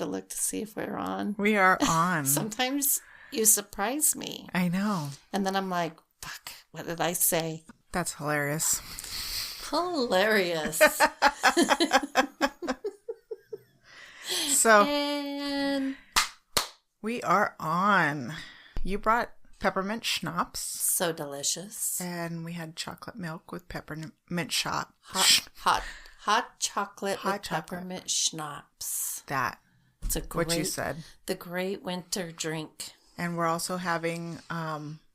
to look to see if we're on. We are on. Sometimes you surprise me. I know. And then I'm like, fuck, what did I say? That's hilarious. Hilarious. So, and we are on. You brought peppermint schnapps. So delicious. And we had chocolate milk with peppermint shot. Hot chocolate Hot with chocolate. peppermint schnapps. That. It's a great, what you said. The great winter drink. And we're also having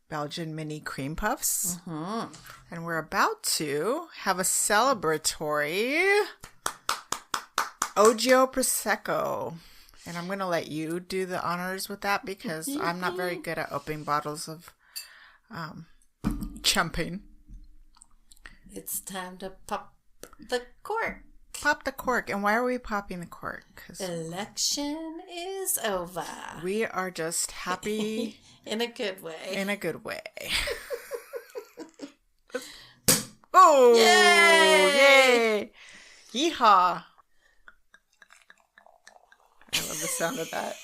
Belgian mini cream puffs. Mm-hmm. And we're about to have a celebratory Ogio Prosecco. And I'm going to let you do the honors with that because I'm not very good at opening bottles of champagne. It's time to pop the cork. Pop the cork. And why are we popping the cork? 'Cause election is over. we are just happy. In a good way. In a good way. Oh! Yay! Yay! Yeehaw! I love the sound of that.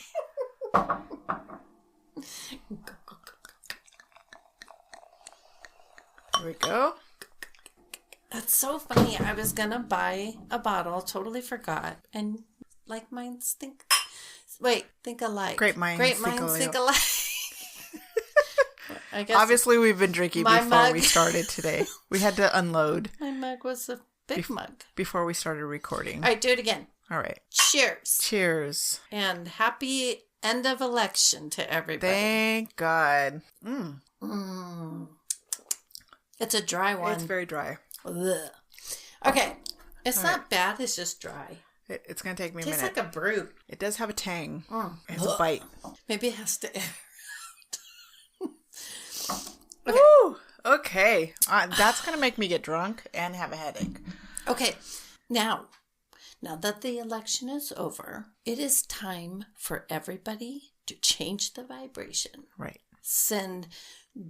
There we go. That's so funny. I was going to buy a bottle, totally forgot. And like minds think alike. Great minds think alike. I guess obviously we've been drinking before we started today. We had to unload. My mug was a big mug. Before we started recording. All right, do it again. All right. Cheers. Cheers. And happy end of election to everybody. Thank God. It's a dry one. It's very dry. Ugh. Okay. It's not bad. It's just dry. It's going to take me a Tastes minute. like a brute. It does have a tang. It has a bite. Maybe it has to air out. Okay. Woo! Okay. That's going to make me get drunk and have a headache. Okay. Now that the election is over, it is time for everybody to change the vibration. Right. Send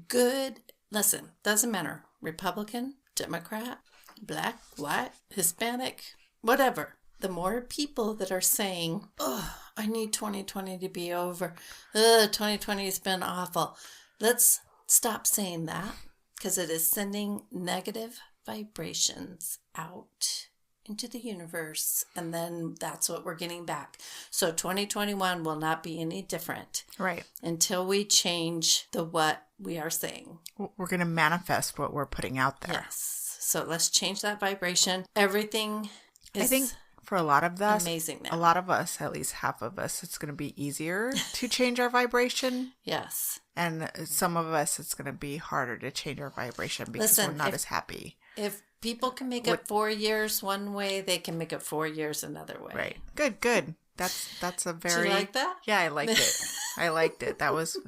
good, listen, doesn't matter, Republican, Democrat, black, white, Hispanic, whatever. The more people that are saying, oh, I need 2020 to be over. 2020 has been awful. Let's stop saying that because it is sending negative vibrations out into the universe, and then that's what we're getting back. So 2021 will not be any different. Right. Until we change what we are saying. We're going to manifest what we're putting out there. Yes. So let's change that vibration. Everything is, I think for a lot of us, amazing now. A lot of us, at least half of us, it's going to be easier to change our vibration. Yes. And some of us, it's going to be harder to change our vibration because we're not as happy. If people can make it 4 years one way, they can make it 4 years another way. Right. Good. That's a very... Did you like that? Yeah, I liked it. I liked it. That was...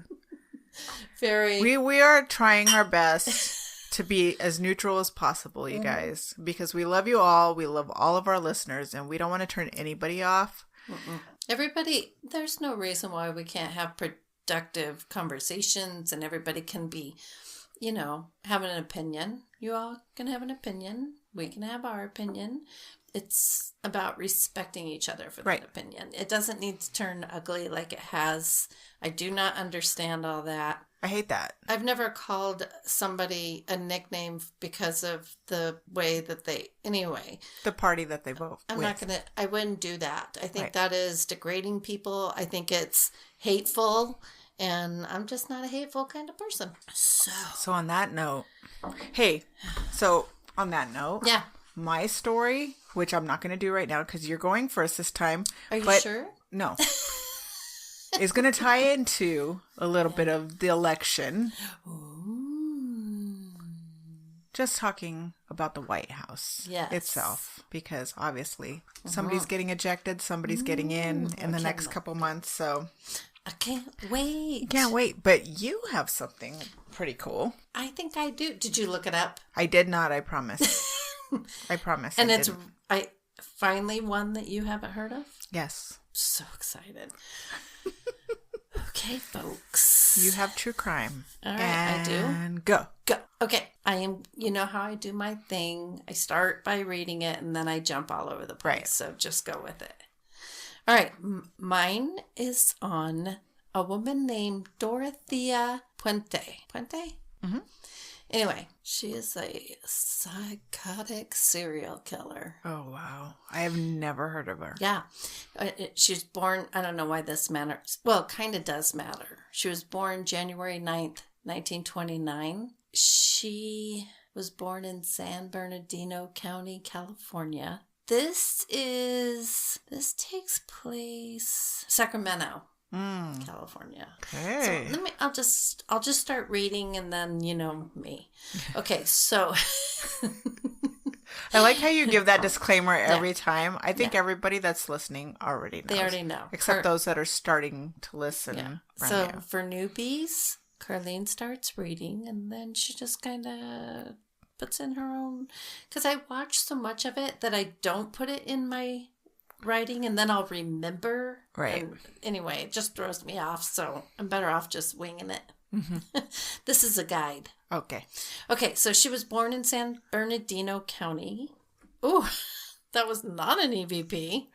very... We are trying our best to be as neutral as possible, you guys. Because we love you all. We love all of our listeners. And we don't want to turn anybody off. Everybody, there's no reason why we can't have productive conversations and everybody can be... have an opinion. You all can have an opinion. We can have our opinion. It's about respecting each other for that opinion. It doesn't need to turn ugly like it has. I do not understand all that. I hate that. I've never called somebody a nickname because of the way that they... Anyway. The party that they vote with. I wouldn't do that. I think that is degrading people. I think it's hateful. And I'm just not a hateful kind of person. So on that note, yeah, my story, which I'm not going to do right now because you're going first this time. Are you sure? No. Is going to tie into a little bit of the election. Ooh. Just talking about the Whitehouse itself. Because obviously somebody's getting ejected, somebody's getting in the next couple months. So... I can't wait. Can't wait. But you have something pretty cool. I think I do. Did you look it up? I did not, I promise. I promise. And it's finally one that you haven't heard of? Yes. So excited. Okay, folks. You have true crime. All right, I do. And go. Okay. You know how I do my thing. I start by reading it and then I jump all over the place. Right. So just go with it. All right. Mine is on a woman named Dorothea Puente. Puente? Mm-hmm. Anyway, she is a psychotic serial killer. Oh, wow. I have never heard of her. Yeah. She was born, I don't know why this matters. Well, it kind of does matter. She was born January 9th, 1929. She was born in San Bernardino County, California. This takes place Sacramento, California. Okay. So I'll just start reading and then me. Okay, so I like how you give that disclaimer every time. I think everybody that's listening already knows. They already know. Except those that are starting to listen. Yeah. So for newbies, Carlene starts reading and then she just kind of puts in her own, because I watch so much of it that I don't put it in my writing and then I'll remember. Right. And anyway, it just throws me off, so I'm better off just winging it. Mm-hmm. This is a guide. Okay, so she was born in San Bernardino County. Ooh, that was not an EVP.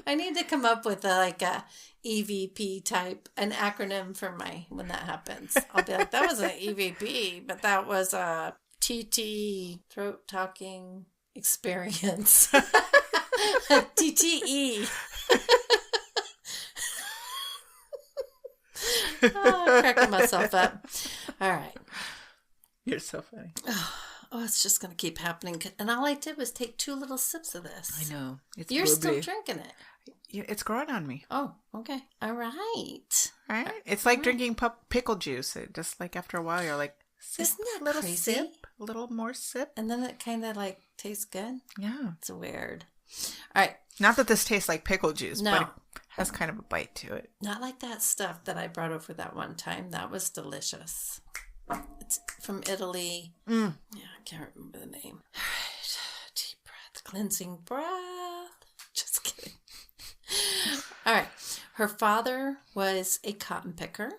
I need to come up with a EVP type, an acronym for when that happens. I'll be like, that was an EVP, but that was a TT, throat talking experience. TTE. I'm cracking myself up. All right. You're so funny. Oh, it's just going to keep happening. And all I did was take 2 little sips of this. I know. You're still drinking it. Yeah, it's growing on me. Oh, okay. All right. Right? It's like drinking pickle juice. Just like after a while, you're like, isn't that a little crazy? sip, a little more sip. And then it kind of tastes good. Yeah. It's weird. All right. Not that this tastes like pickle juice, no. but it has kind of a bite to it. Not like that stuff that I brought over that one time. That was delicious. It's from Italy. Yeah, I can't remember the name. All right. Deep breath. Cleansing breath. Just kidding. All right. Her father was a cotton picker.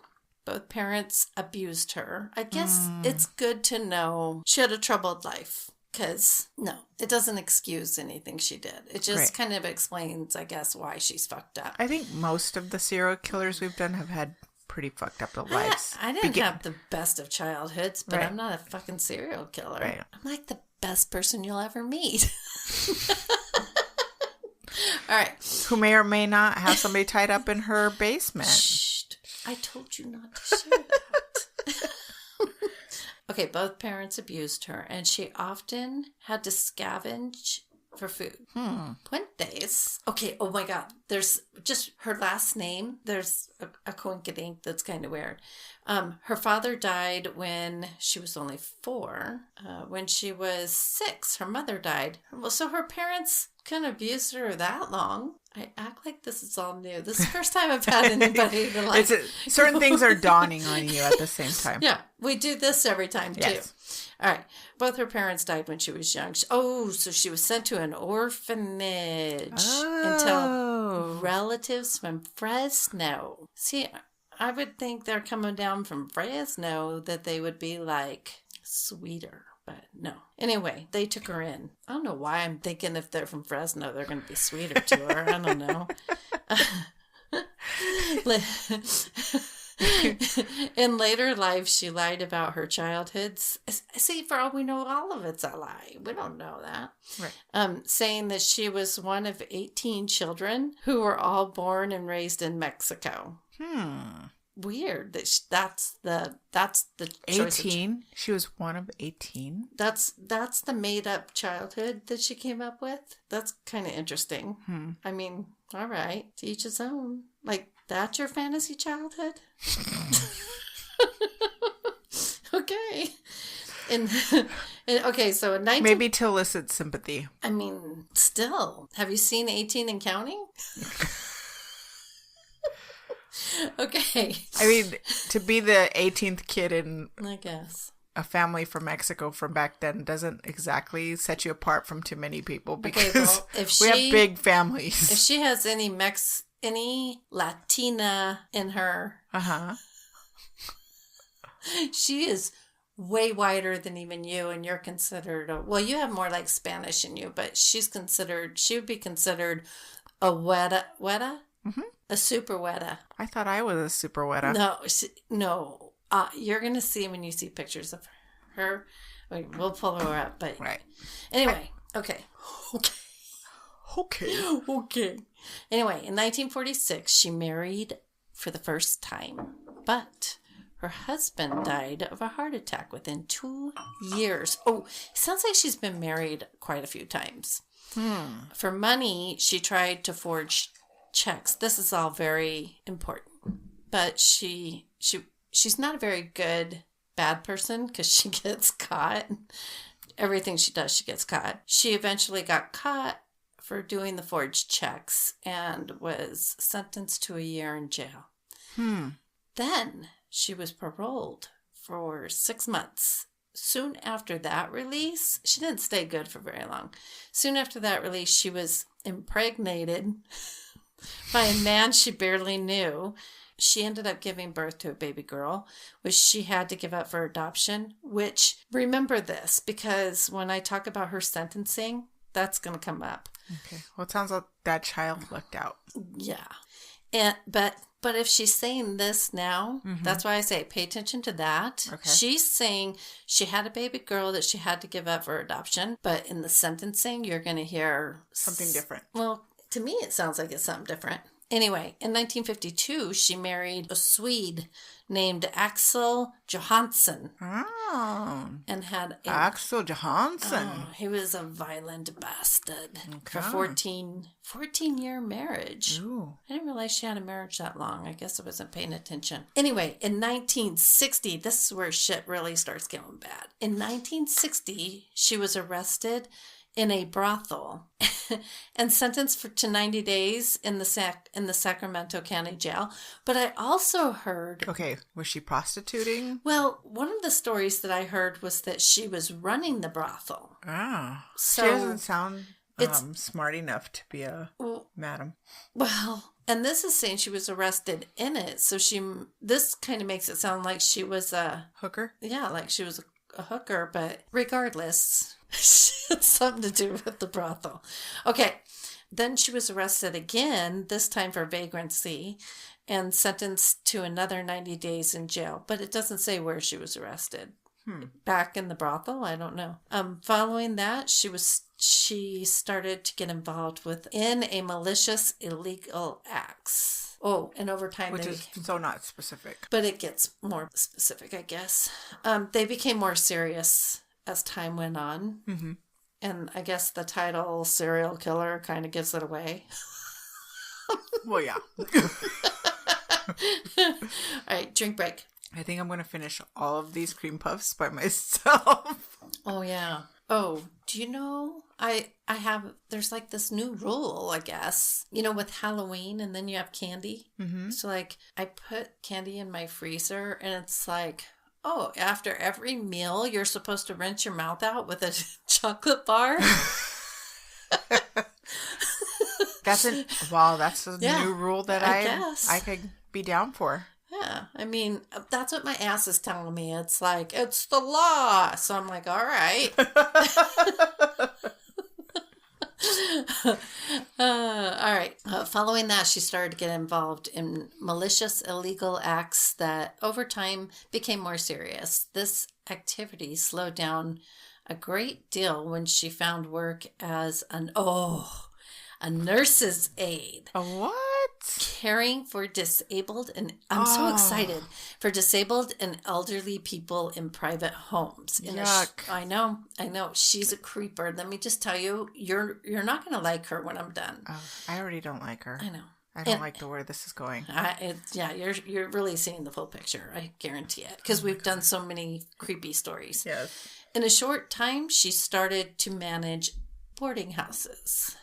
Both parents abused her. I guess it's good to know she had a troubled life. Because, no, it doesn't excuse anything she did. It just kind of explains, I guess, why she's fucked up. I think most of the serial killers we've done have had pretty fucked up lives. I didn't have the best of childhoods, but I'm not a fucking serial killer. Right. I'm like the best person you'll ever meet. All right. Who may or may not have somebody tied up in her basement. Shh. I told you not to share that. Okay, both parents abused her, and she often had to scavenge for food. Puentes. Okay, oh my God. There's just her last name. There's a coinkydink that's kind of weird. Her father died when she was only 4. When she was 6, her mother died. Well, so her parents couldn't abuse her that long. I act like this is all new. This is the first time I've had anybody to certain things are dawning on you at the same time. Yeah, we do this every time too. Yes. All right. Both her parents died when she was young. So she was sent to an orphanage until relatives from Fresno. See, I would think they're coming down from Fresno that they would be sweeter. But no. Anyway, they took her in. I don't know why I'm thinking if they're from Fresno, they're going to be sweeter to her. I don't know. In later life, she lied about her childhoods. See, for all we know, all of it's a lie. We don't know that. Right. Saying that she was one of 18 children who were all born and raised in Mexico. Weird that's the 18. She was one of 18. That's the made up childhood that she came up with. That's kind of interesting. I mean, all right, to each his own. That's your fantasy childhood. Okay. Okay, so in 19... Maybe to elicit sympathy. I mean, still, have you seen 18 and counting? Okay. I mean, to be the 18th kid in I guess a family from Mexico from back then doesn't exactly set you apart from too many people because we have big families. If she has any Latina in her, she is way whiter than even you, and you're considered, you have more Spanish in you, but she would be considered a weta? Mm-hmm. A super weta. I thought I was a super weta. No. You're going to see when you see pictures of her. We'll pull her up, but... Right. Anyway, okay. Anyway, in 1946, she married for the first time, but her husband died of a heart attack within 2 years. Oh, it sounds like she's been married quite a few times. For money, she tried to forge checks. This is all very important, but she's not a very bad person because she gets caught. Everything she does, she gets caught. She eventually got caught for doing the forged checks and was sentenced to a year in jail. Then she was paroled for 6 months. Soon after that release, she didn't stay good for very long. Soon after that release, she was impregnated by a man she barely knew. She ended up giving birth to a baby girl, which she had to give up for adoption, which, remember this, because when I talk about her sentencing, that's going to come up. Okay. Well, it sounds like that child lucked out. Yeah. But if she's saying this now, that's why I say pay attention to that. Okay. She's saying she had a baby girl that she had to give up for adoption, but in the sentencing, you're going to hear... something different. Well, to me, it sounds like it's something different. Anyway, in 1952, she married a Swede named Axel Johansson. Oh. And had Axel Johansson. Oh, he was a violent bastard for 14-year marriage. Ooh. I didn't realize she had a marriage that long. I guess I wasn't paying attention. Anyway, in 1960, this is where shit really starts getting bad. In 1960, she was arrested in a brothel and sentenced to 90 days in the Sacramento County Jail. But I also heard... Okay, was she prostituting? Well, one of the stories that I heard was that she was running the brothel. Ah. So she doesn't sound smart enough to be a madam. Well, and this is saying she was arrested in it. So this kind of makes it sound like she was a... hooker? Yeah, like she was a hooker, but regardless... she had something to do with the brothel. Okay. Then she was arrested again, this time for vagrancy, and sentenced to another 90 days in jail. But it doesn't say where she was arrested. Back in the brothel? I don't know. Following that, she started to get involved in a malicious illegal acts. Oh, and over time... Which is so not specific. But it gets more specific, I guess. They became more serious as time went on. Mm-hmm. And I guess the title serial killer kind of gives it away. Well, yeah. All right, drink break. I think I'm going to finish all of these cream puffs by myself. Oh, yeah. Oh, do you know, there's like this new rule, I guess, with Halloween and then you have candy. Mm-hmm. So like I put candy in my freezer and it's like... Oh, after every meal, you're supposed to rinse your mouth out with a chocolate bar? That's a new rule that I could be down for. Yeah, I mean, that's what my ass is telling me. It's like, it's the law. So I'm like, all right. All right. Following that, she started to get involved in malicious illegal acts that over time became more serious. This activity slowed down a great deal when she found work as a nurse's aide. A what? Caring for disabled and I'm so excited for disabled and elderly people in private homes. Yuck. I know. She's a creeper. Let me just tell you, you're not going to like her when I'm done. Oh, I already don't like her. I know. I don't like where this is going. You're really seeing the full picture. I guarantee it because we've done so many creepy stories. Yes. In a short time, she started to manage boarding houses.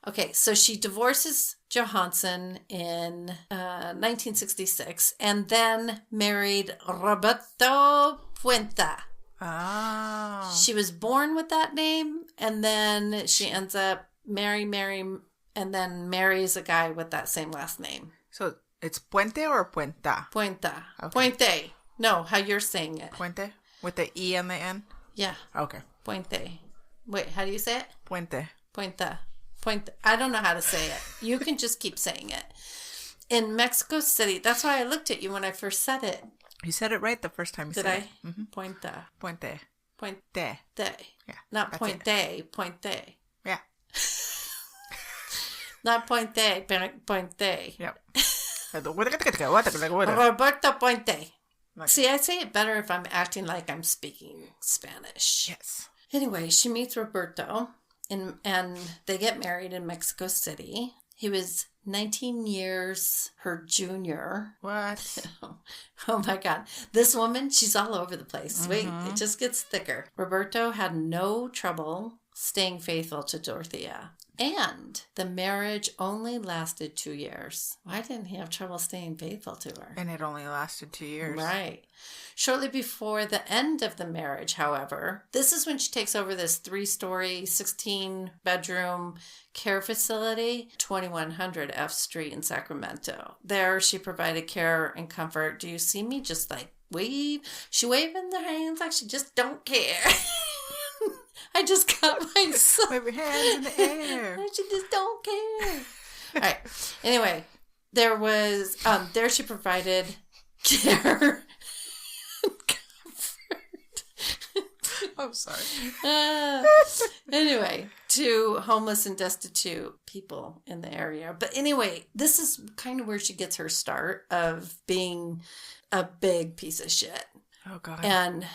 Okay, so she divorces Johansson in 1966 and then married Roberto Puente. Oh. She was born with that name and then she ends up marrying and then marries a guy with that same last name. So it's Puente or Puenta? Puente. Okay. Puente. No, how you're saying it. Puente? With the E and the N? Yeah. Okay. Puente. Wait, how do you say it? Puente. Puente. I don't know how to say it. You can just keep saying it. In Mexico City, that's why I looked at you when I first said it. You said it right the first time you said it. Did I? Mm-hmm. Puente. Puente. Yeah. Not Puente. Puente. Yeah. Not Puente. Puente. Yep. Roberto Puente. Okay. See, I say it better if I'm acting like I'm speaking Spanish. Yes. Anyway, she meets Roberto, and they get married in Mexico City. He was 19 years her junior. What? Oh my God. This woman, she's all over the place. Mm-hmm. Wait, it just gets thicker. Roberto had no trouble staying faithful to Dorothea. And the marriage only lasted 2 years. Why didn't he have trouble staying faithful to her? And it only lasted 2 years. Right. Shortly before the end of the marriage, however, this is when she takes over this 3-story, 16-bedroom care facility, 2100 F Street in Sacramento. There, she provided care and comfort. Do you see me just like wave? She waving their hands like she just don't care. I just got myself. Wave your hands in the air. She just don't care. All right. Anyway, there she provided care and comfort. I'm sorry. Anyway, to homeless and destitute people in the area. But anyway, this is kind of where she gets her start of being a big piece of shit. Oh, God. And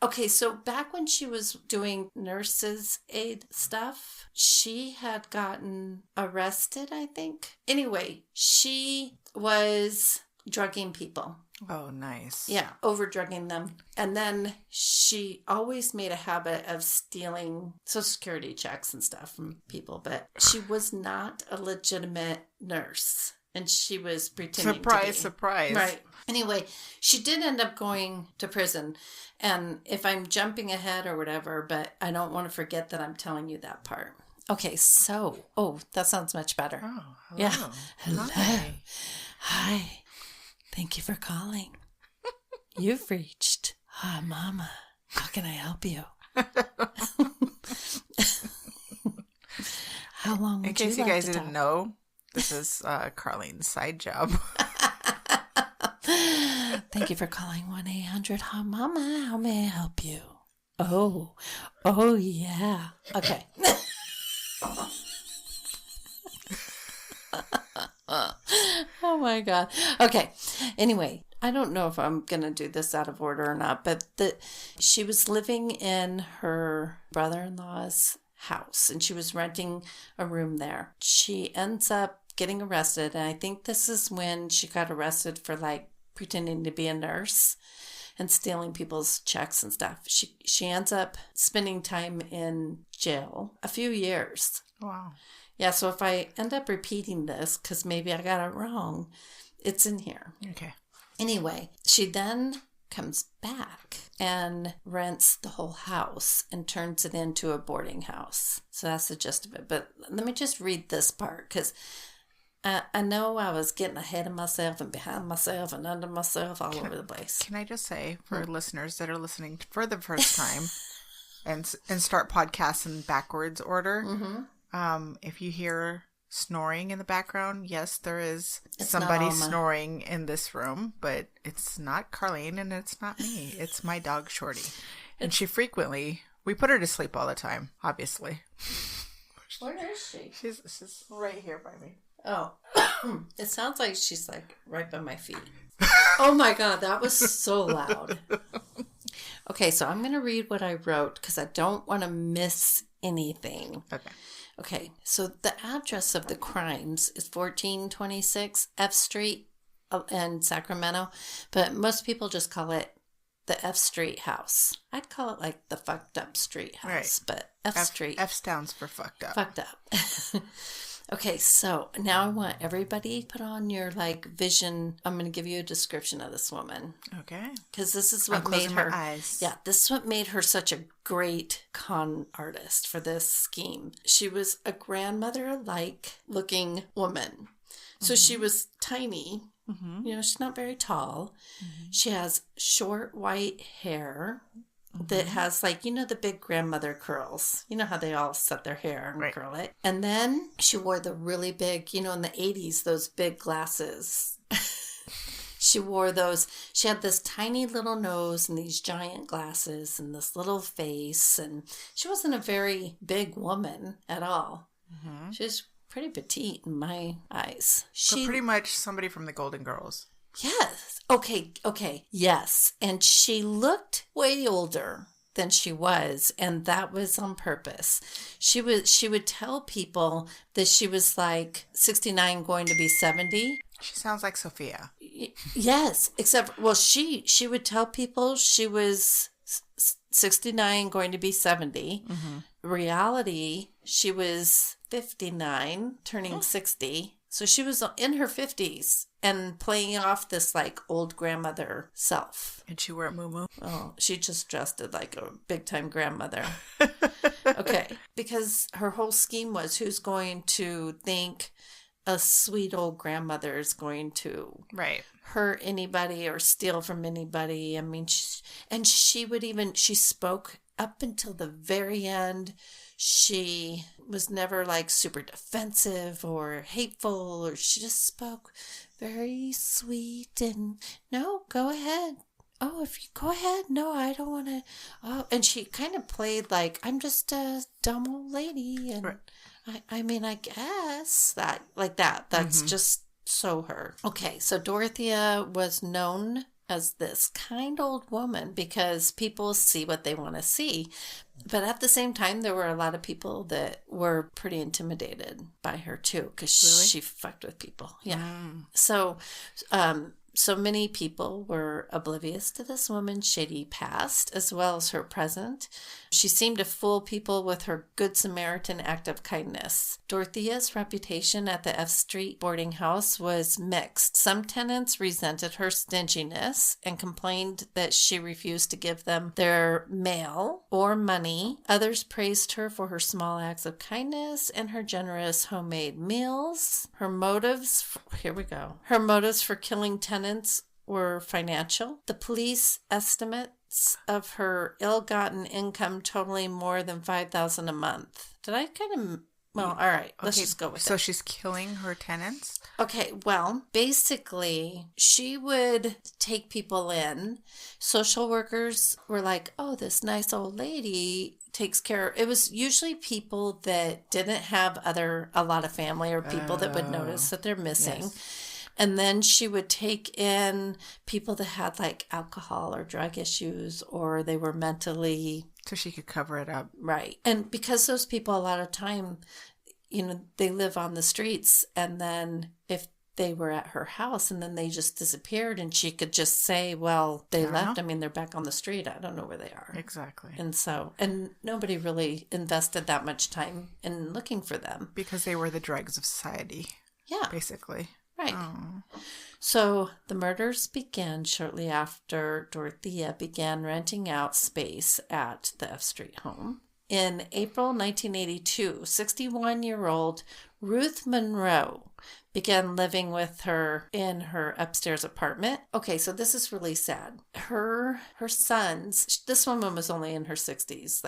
okay, so back when she was doing nurses' aid stuff, she had gotten arrested, I think. Anyway, she was drugging people. Oh, nice. Yeah, over-drugging them. And then she always made a habit of stealing Social Security checks and stuff from people, but she was not a legitimate nurse. And she was pretending to be. Surprise. Right. Anyway, she did end up going to prison. And if I'm jumping ahead or whatever, but I don't want to forget that I'm telling you that part. Okay, so, that sounds much better. Oh, hello. Yeah. Hello. Hi. Thank you for calling. You've reached. Hi, Mama. How can I help you? How long would In case you like guys to didn't talk? know, this is Carlene's side job. Thank you for calling 1-800 Hi Mama. How may I help you? Oh yeah. Okay. Oh my God. Okay. Anyway, I don't know if I'm going to do this out of order or not, but she was living in her brother-in-law's house and she was renting a room there. She ends up getting arrested, and I think this is when she got arrested for like pretending to be a nurse and stealing people's checks and stuff. She ends up spending time in jail, a few years. Wow. Yeah, so if I end up repeating this, because maybe I got it wrong, it's in here. Okay. Anyway, she then comes back and rents the whole house and turns it into a boarding house. So that's the gist of it. But let me just read this part, because I know I was getting ahead of myself and behind myself and under myself all over the place. Can I just say, for listeners that are listening for the first time and start podcasts in backwards order, if you hear snoring in the background, yes, there is somebody snoring in this room, but it's not Carlene and it's not me. It's my dog, Shorty. And we put her to sleep all the time, obviously. Where is she? She's right here by me. Oh, it sounds like she's like right by my feet. Oh my God, that was so loud. Okay, so I'm going to read what I wrote because I don't want to miss anything. Okay, so the address of the crimes is 1426 F Street in Sacramento, but most people just call it the F Street house. I'd call it like the fucked up street house, right. But F Street. F stands for fucked up. Fucked up. Okay, so now I want everybody put on your like vision. I'm going to give you a description of this woman. Okay. Because this is what made her. Yeah, this is what made her such a great con artist for this scheme. She was a grandmother-like looking woman. So she was tiny. You know, she's not very tall. She has short white hair. that has like, the big grandmother curls. You know how they all set their hair and curl it. And then she wore the really big, in the 80s, those big glasses. She wore those. She had this tiny little nose and these giant glasses and this little face. And she wasn't a very big woman at all. Mm-hmm. She was pretty petite in my eyes. So pretty much somebody from the Golden Girls. Yes. Okay. Yes. And she looked way older than she was, and that was on purpose. She would tell people that she was like 69 going to be 70. She sounds like Sophia. Yes, except she would tell people she was 69 going to be 70. Mm-hmm. Reality, she was 59 turning 60. So she was in her 50s and playing off this like old grandmother self. And she wore a muumuu? Oh, she just dressed it like a big time grandmother. Okay. Because her whole scheme was who's going to think a sweet old grandmother is going to hurt anybody or steal from anybody. I mean, she spoke up until the very end. She was never like super defensive or hateful, or she just spoke very sweet and, no, go ahead. Oh, if you go ahead. No, I don't want to. Oh, and she kind of played like, I'm just a dumb old lady. And I mean, I guess that like that. That's just so her. Okay. So Dorothea was known as this kind old woman because people see what they want to see. But at the same time, there were a lot of people that were pretty intimidated by her too, because she fucked with people. Yeah. So many people were oblivious to this woman's shady past as well as her present. She seemed to fool people with her Good Samaritan act of kindness. Dorothea's reputation at the F Street boarding house was mixed. Some tenants resented her stinginess and complained that she refused to give them their mail or money. Others praised her for her small acts of kindness and her generous homemade meals. Her motives for killing tenants were financial. The police estimates of her ill-gotten income totaling more than $5,000 a month. Did I kind of... Well, all right. Let's just go with it. So she's killing her tenants? Okay, well, basically, she would take people in. Social workers were like, oh, this nice old lady takes care. It was usually people that didn't have a lot of family or people that would notice that they're missing. Yes. And then she would take in people that had like alcohol or drug issues, or they were mentally... So she could cover it up. Right. And because those people a lot of time, they live on the streets, and then if they were at her house and then they just disappeared, and she could just say, well, they left. I mean, they're back on the street. I don't know where they are. Exactly. And nobody really invested that much time in looking for them. Because they were the dregs of society. Yeah. Basically. Right. Oh. So the murders began shortly after Dorothea began renting out space at the F Street home. In April 1982, 61-year-old Ruth Monroe began living with her in her upstairs apartment. Okay, so this is really sad. Her sons, this woman was only in her 60s,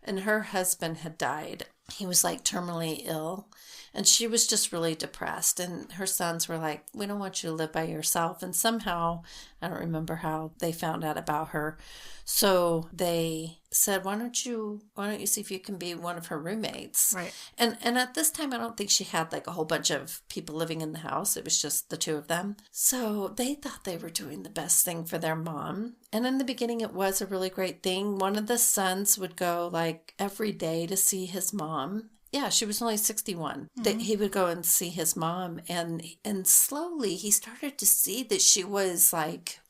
and her husband had died. He was terminally ill. And she was just really depressed. And her sons were like, we don't want you to live by yourself. And somehow, I don't remember how they found out about her. So they said, why don't you see if you can be one of her roommates? Right. And at this time, I don't think she had a whole bunch of people living in the house. It was just the two of them. So they thought they were doing the best thing for their mom. And in the beginning, it was a really great thing. One of the sons would go every day to see his mom. Yeah, she was only 61. Mm-hmm. That he would go and see his mom, and slowly he started to see that she was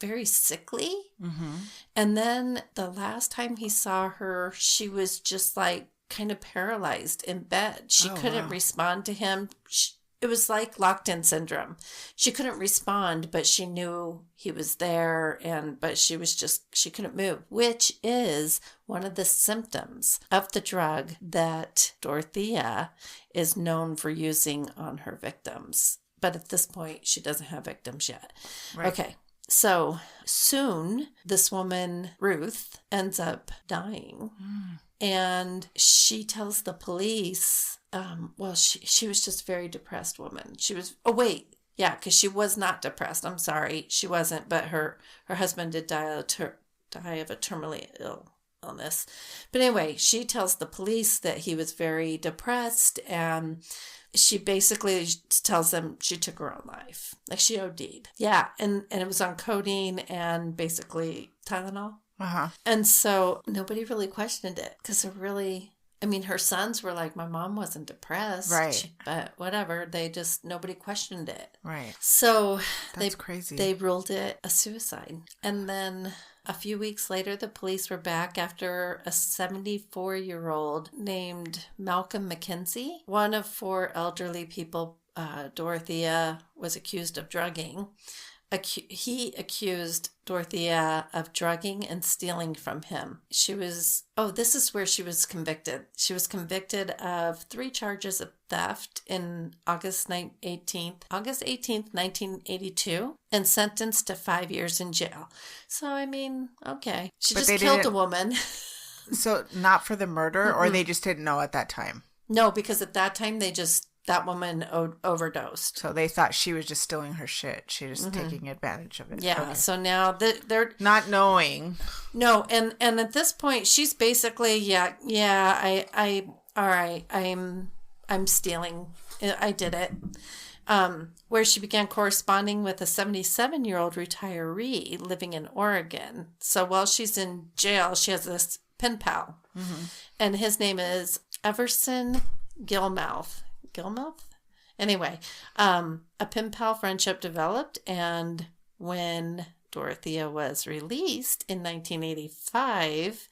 very sickly. Mm-hmm. And then the last time he saw her, she was just kind of paralyzed in bed. She couldn't respond to him. It was like locked-in syndrome. She couldn't respond, but she knew he was there, but she couldn't move, which is one of the symptoms of the drug that Dorothea is known for using on her victims. But at this point, she doesn't have victims yet. Right. Okay. So soon, this woman, Ruth, ends up dying. And she tells the police, she was just a very depressed woman. She was, because she was not depressed. I'm sorry, she wasn't, but her husband did die of a terminally ill illness. But anyway, she tells the police that he was very depressed, and she basically tells them she took her own life. Like, she OD'd. Yeah, and it was on codeine and basically Tylenol. And so nobody really questioned it because her sons were like, my mom wasn't depressed. Right. But whatever, nobody questioned it. Right. So that's crazy. They ruled it a suicide. And then a few weeks later, the police were back after a 74-year-old named Malcolm McKenzie. One of 4 elderly people, Dorothea, was accused of drugging. He accused Dorothea of drugging and stealing from him. This is where she was convicted. She was convicted of 3 charges of theft in August 18th, 1982, and sentenced to 5 years in jail. So, okay. She just killed a woman. So, not for the murder, or they just didn't know at that time? No, because at that time, that woman overdosed. So they thought she was just stealing her shit. She was taking advantage of it. Yeah. Okay. So now they're not knowing. No, and at this point, she's basically all right. I'm stealing. I did it. Where she began corresponding with a 77-year-old retiree living in Oregon. So while she's in jail, she has this pen pal, and his name is Everson Gilmouth. Anyway, a pen pal friendship developed, and when Dorothea was released in 1985,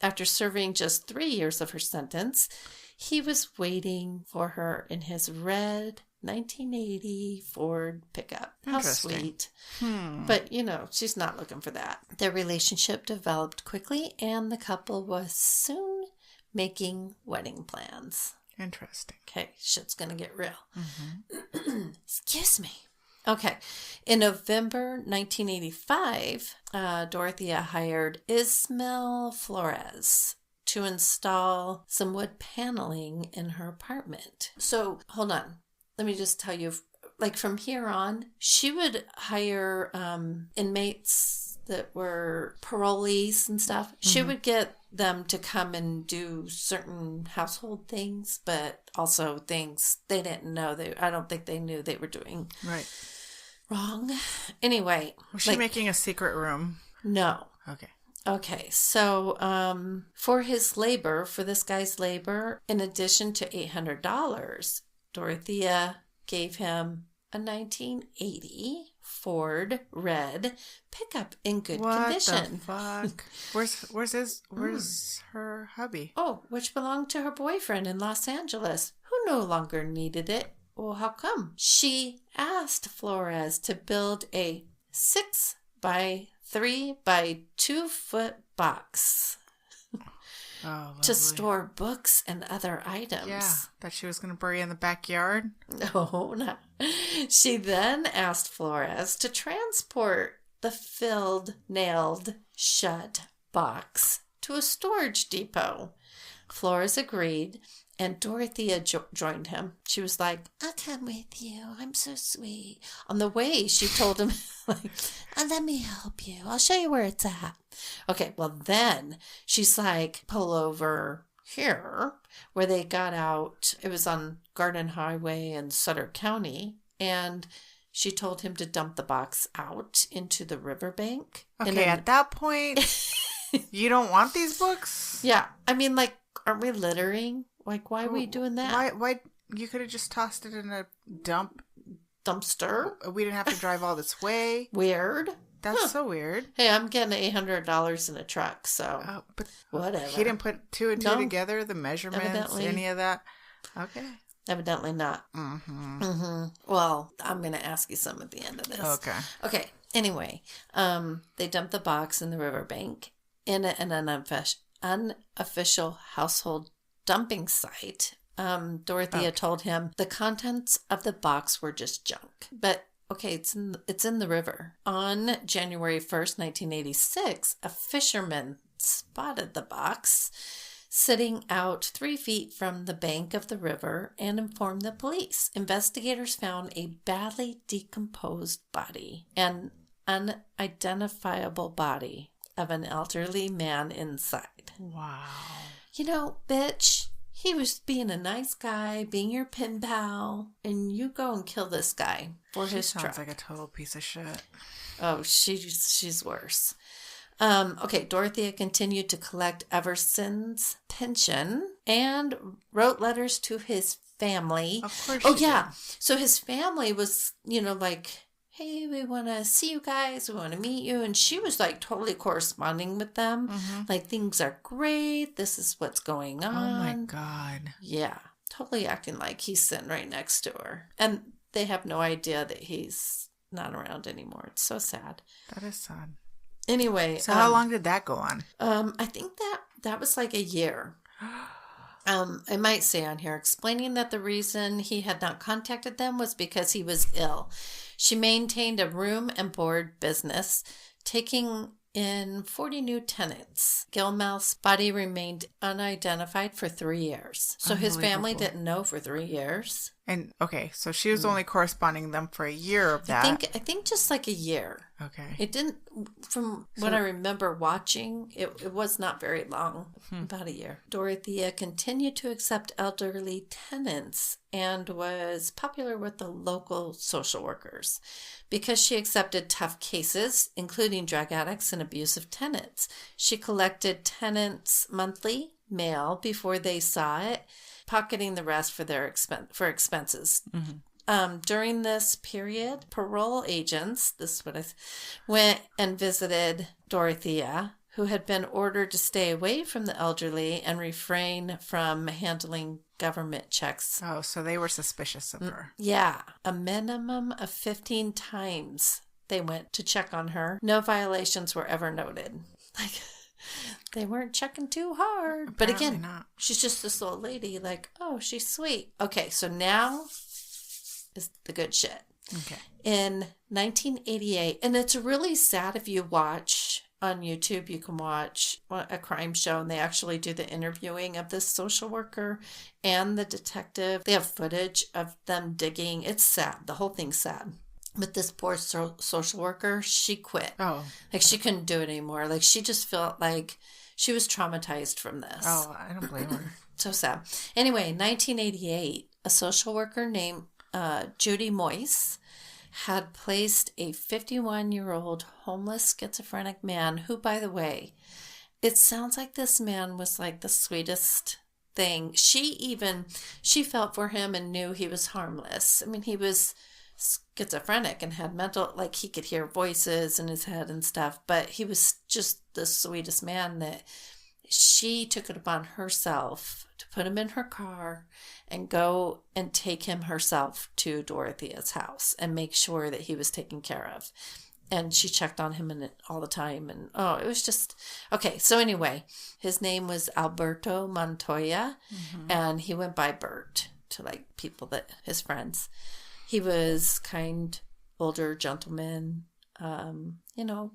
after serving just 3 years of her sentence, he was waiting for her in his red 1980 Ford pickup. How sweet. But, she's not looking for that. Their relationship developed quickly, and the couple was soon making wedding plans. Interesting. Okay, shit's gonna get real. Excuse me. Okay, in November 1985, Dorothea hired Ismael Flores to install some wood paneling in her apartment. So, hold on. Let me just tell you, from here on, she would hire inmates that were parolees and stuff. She would get them to come and do certain household things, but also things they didn't know. I don't think they knew they were doing wrong. Anyway. Was she making a secret room? No. Okay. So for this guy's labor, in addition to $800, Dorothea gave him a 1980 Ford red pickup in good condition. What the fuck? Where's her hubby? Oh, which belonged to her boyfriend in Los Angeles, who no longer needed it. Well, how come? She asked Flores to build a 6 by 3 by 2 foot box. To store books and other items. Yeah, that she was going to bury in the backyard? No, not. She then asked Flores to transport the filled, nailed, shut box to a storage depot. Flores agreed, and Dorothea joined him. She was like, I'll come with you. I'm so sweet. On the way, she told him, let me help you. I'll show you where it's at. Okay, well then she's like, pull over here, where they got out. It was on Garden Highway in Sutter County, and she told him to dump the box out into the riverbank. Okay, at that point, you don't want these books? Yeah, aren't we littering? Why are we doing that? Why? You could have just tossed it in a dumpster. We didn't have to drive all this way. Weird. That's so weird. Hey, I'm getting $800 in a truck, so but whatever. He didn't put 2 and 2 together, the measurements, any of that? Okay. Evidently not. Well, I'm going to ask you some at the end of this. Okay. Anyway, they dumped the box in the riverbank in an unofficial household dumping site. Dorothea told him the contents of the box were just junk. But Okay, it's in the river. On January 1st, 1986, a fisherman spotted the box sitting out 3 feet from the bank of the river and informed the police. Investigators found a badly decomposed body, an unidentifiable body of an elderly man inside. Wow. You know, bitch, he was being a nice guy, being your pen pal, and you go and kill this guy for his truck. Sounds like a total piece of shit. Oh, she's worse. Okay, Dorothea continued to collect Everson's pension and wrote letters to his family. Of course. Oh, yeah. So his family was, like, hey, we want to see you guys. We want to meet you. And she was like totally corresponding with them. Mm-hmm. Like, things are great. This is what's going on. Oh, my God. Yeah. Totally acting like he's sitting right next to her. And they have no idea that he's not around anymore. It's so sad. That is sad. Anyway. So how long did that go on? I think that was like a year. I might say on here, explaining that the reason he had not contacted them was because he was ill. She maintained a room and board business, taking in 40 new tenants. Gilmouth's body remained unidentified for 3 years. So his family didn't know for 3 years. And okay, so she was only corresponding them for a year of that. I think just like a year. Okay. It didn't, from what I remember watching, it was not very long, about a year. Dorothea continued to accept elderly tenants and was popular with the local social workers because she accepted tough cases, including drug addicts and abusive tenants. She collected tenants' monthly mail before they saw it, pocketing the rest for their expenses. Mm-hmm. During this period, parole agents, went and visited Dorothea, who had been ordered to stay away from the elderly and refrain from handling government checks. Oh, so they were suspicious of her. Yeah, a minimum of 15 times they went to check on her. No violations were ever noted. Like, they weren't checking too hard. Apparently but again, not. She's just this old lady, like, oh, she's sweet. Okay, so now is the good shit. Okay. In 1988, and it's really sad if you watch on YouTube, you can watch a crime show, and they actually do the interviewing of this social worker and the detective. They have footage of them digging. It's sad. The whole thing's sad. But this poor social worker, she quit. Oh. Like, she couldn't do it anymore. Like, she just felt like she was traumatized from this. Oh, I don't blame her. So sad. Anyway, 1988, a social worker named Judy Moyse had placed a 51-year-old homeless schizophrenic man who, by the way, it sounds like this man was like the sweetest thing. She felt for him and knew he was harmless. I mean, he was schizophrenic and had mental, like, he could hear voices in his head and stuff, but he was just the sweetest man that she took it upon herself to put him in her car and go and take him herself to Dorothea's house and make sure that he was taken care of. And she checked on him all the time. And it was just, okay. So anyway, his name was Alberto Montoya, and he went by Bert to like people his friends. He was kind, older gentleman,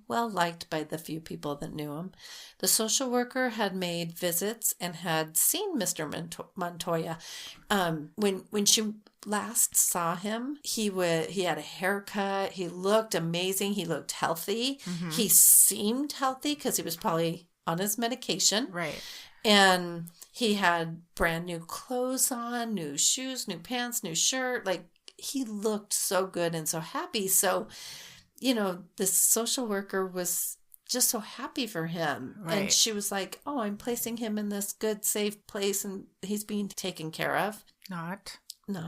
well liked by the few people that knew him. The social worker had made visits and had seen Mr. Montoya. When she last saw him, he had a haircut. He looked amazing. He looked healthy. Mm-hmm. He seemed healthy because he was probably on his medication. Right. And he had brand new clothes on, new shoes, new pants, new shirt. Like, he looked so good and so happy. So, this social worker was just so happy for him. Right. And she was like, oh, I'm placing him in this good, safe place, and he's being taken care of. Not. No.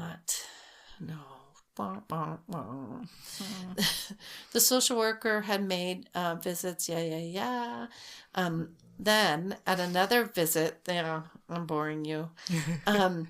Bah, bah, bah. The social worker had made visits. Yeah. Then at another visit, I'm boring you. Then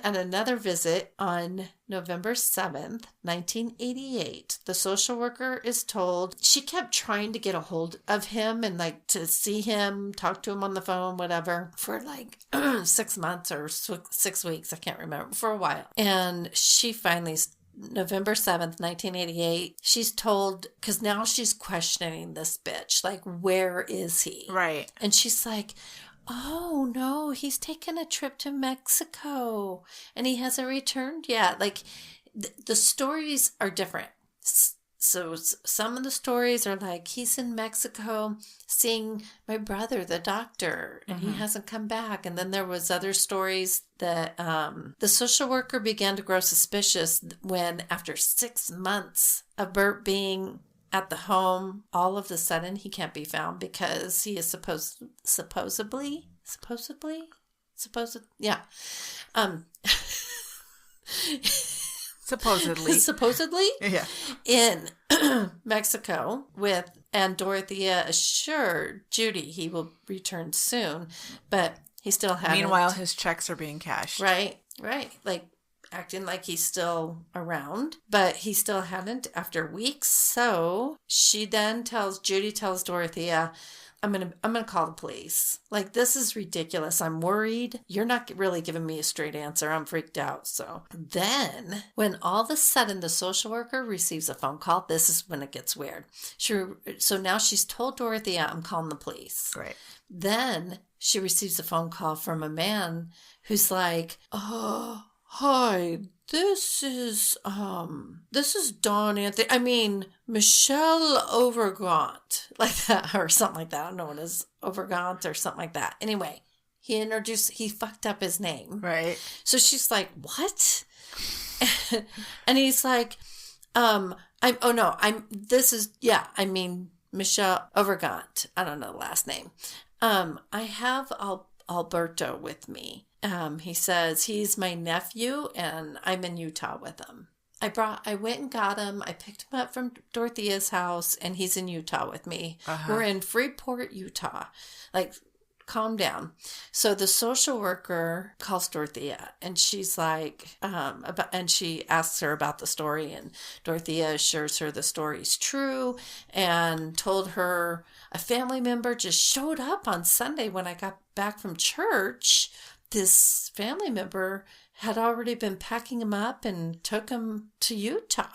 at another visit on November 7th, 1988, the social worker is told she kept trying to get a hold of him and like to see him, talk to him on the phone, whatever, for like 6 months or 6 weeks. I can't remember, for a while. And she finally November 7th, 1988, she's told, because now she's questioning this bitch, like, where is he? Right. And she's like, oh, no, he's taken a trip to Mexico and he hasn't returned yet. Like, the stories are different. So some of the stories are like, he's in Mexico seeing my brother, the doctor, and he hasn't come back. And then there was other stories that the social worker began to grow suspicious when, after 6 months of Bert being at the home, all of a sudden he can't be found because he is supposedly, yeah. Supposedly yeah, in Mexico and Dorothea assured Judy he will return soon, but he still hadn't. Meanwhile, his checks are being cashed. Right, like acting like he's still around, but he still hadn't after weeks. So Judy tells Dorothea, I'm gonna call the police. Like, this is ridiculous. I'm worried. You're not really giving me a straight answer. I'm freaked out. So then, when all of a sudden the social worker receives a phone call, this is when it gets weird. So now she's told Dorothea, I'm calling the police. Right. Then she receives a phone call from a man who's like, oh, hi, this is Don Anthony. I mean, Michelle Overgaunt, like that, or something like that. I don't know what it is, Overgaunt or something like that. Anyway, he fucked up his name. Right. So she's like, what? And he's like, Michelle Overgaunt. I don't know the last name. I have Alberto with me. He says he's my nephew and I'm in Utah with him. I went and got him. I picked him up from Dorothea's house and he's in Utah with me. We're in Freeport, Utah. Like, calm down. So the social worker calls Dorothea and she's like, and she asks her about the story, and Dorothea assures her the story's true and told her a family member just showed up on Sunday when I got back from church. This family member had already been packing him up and took him to Utah.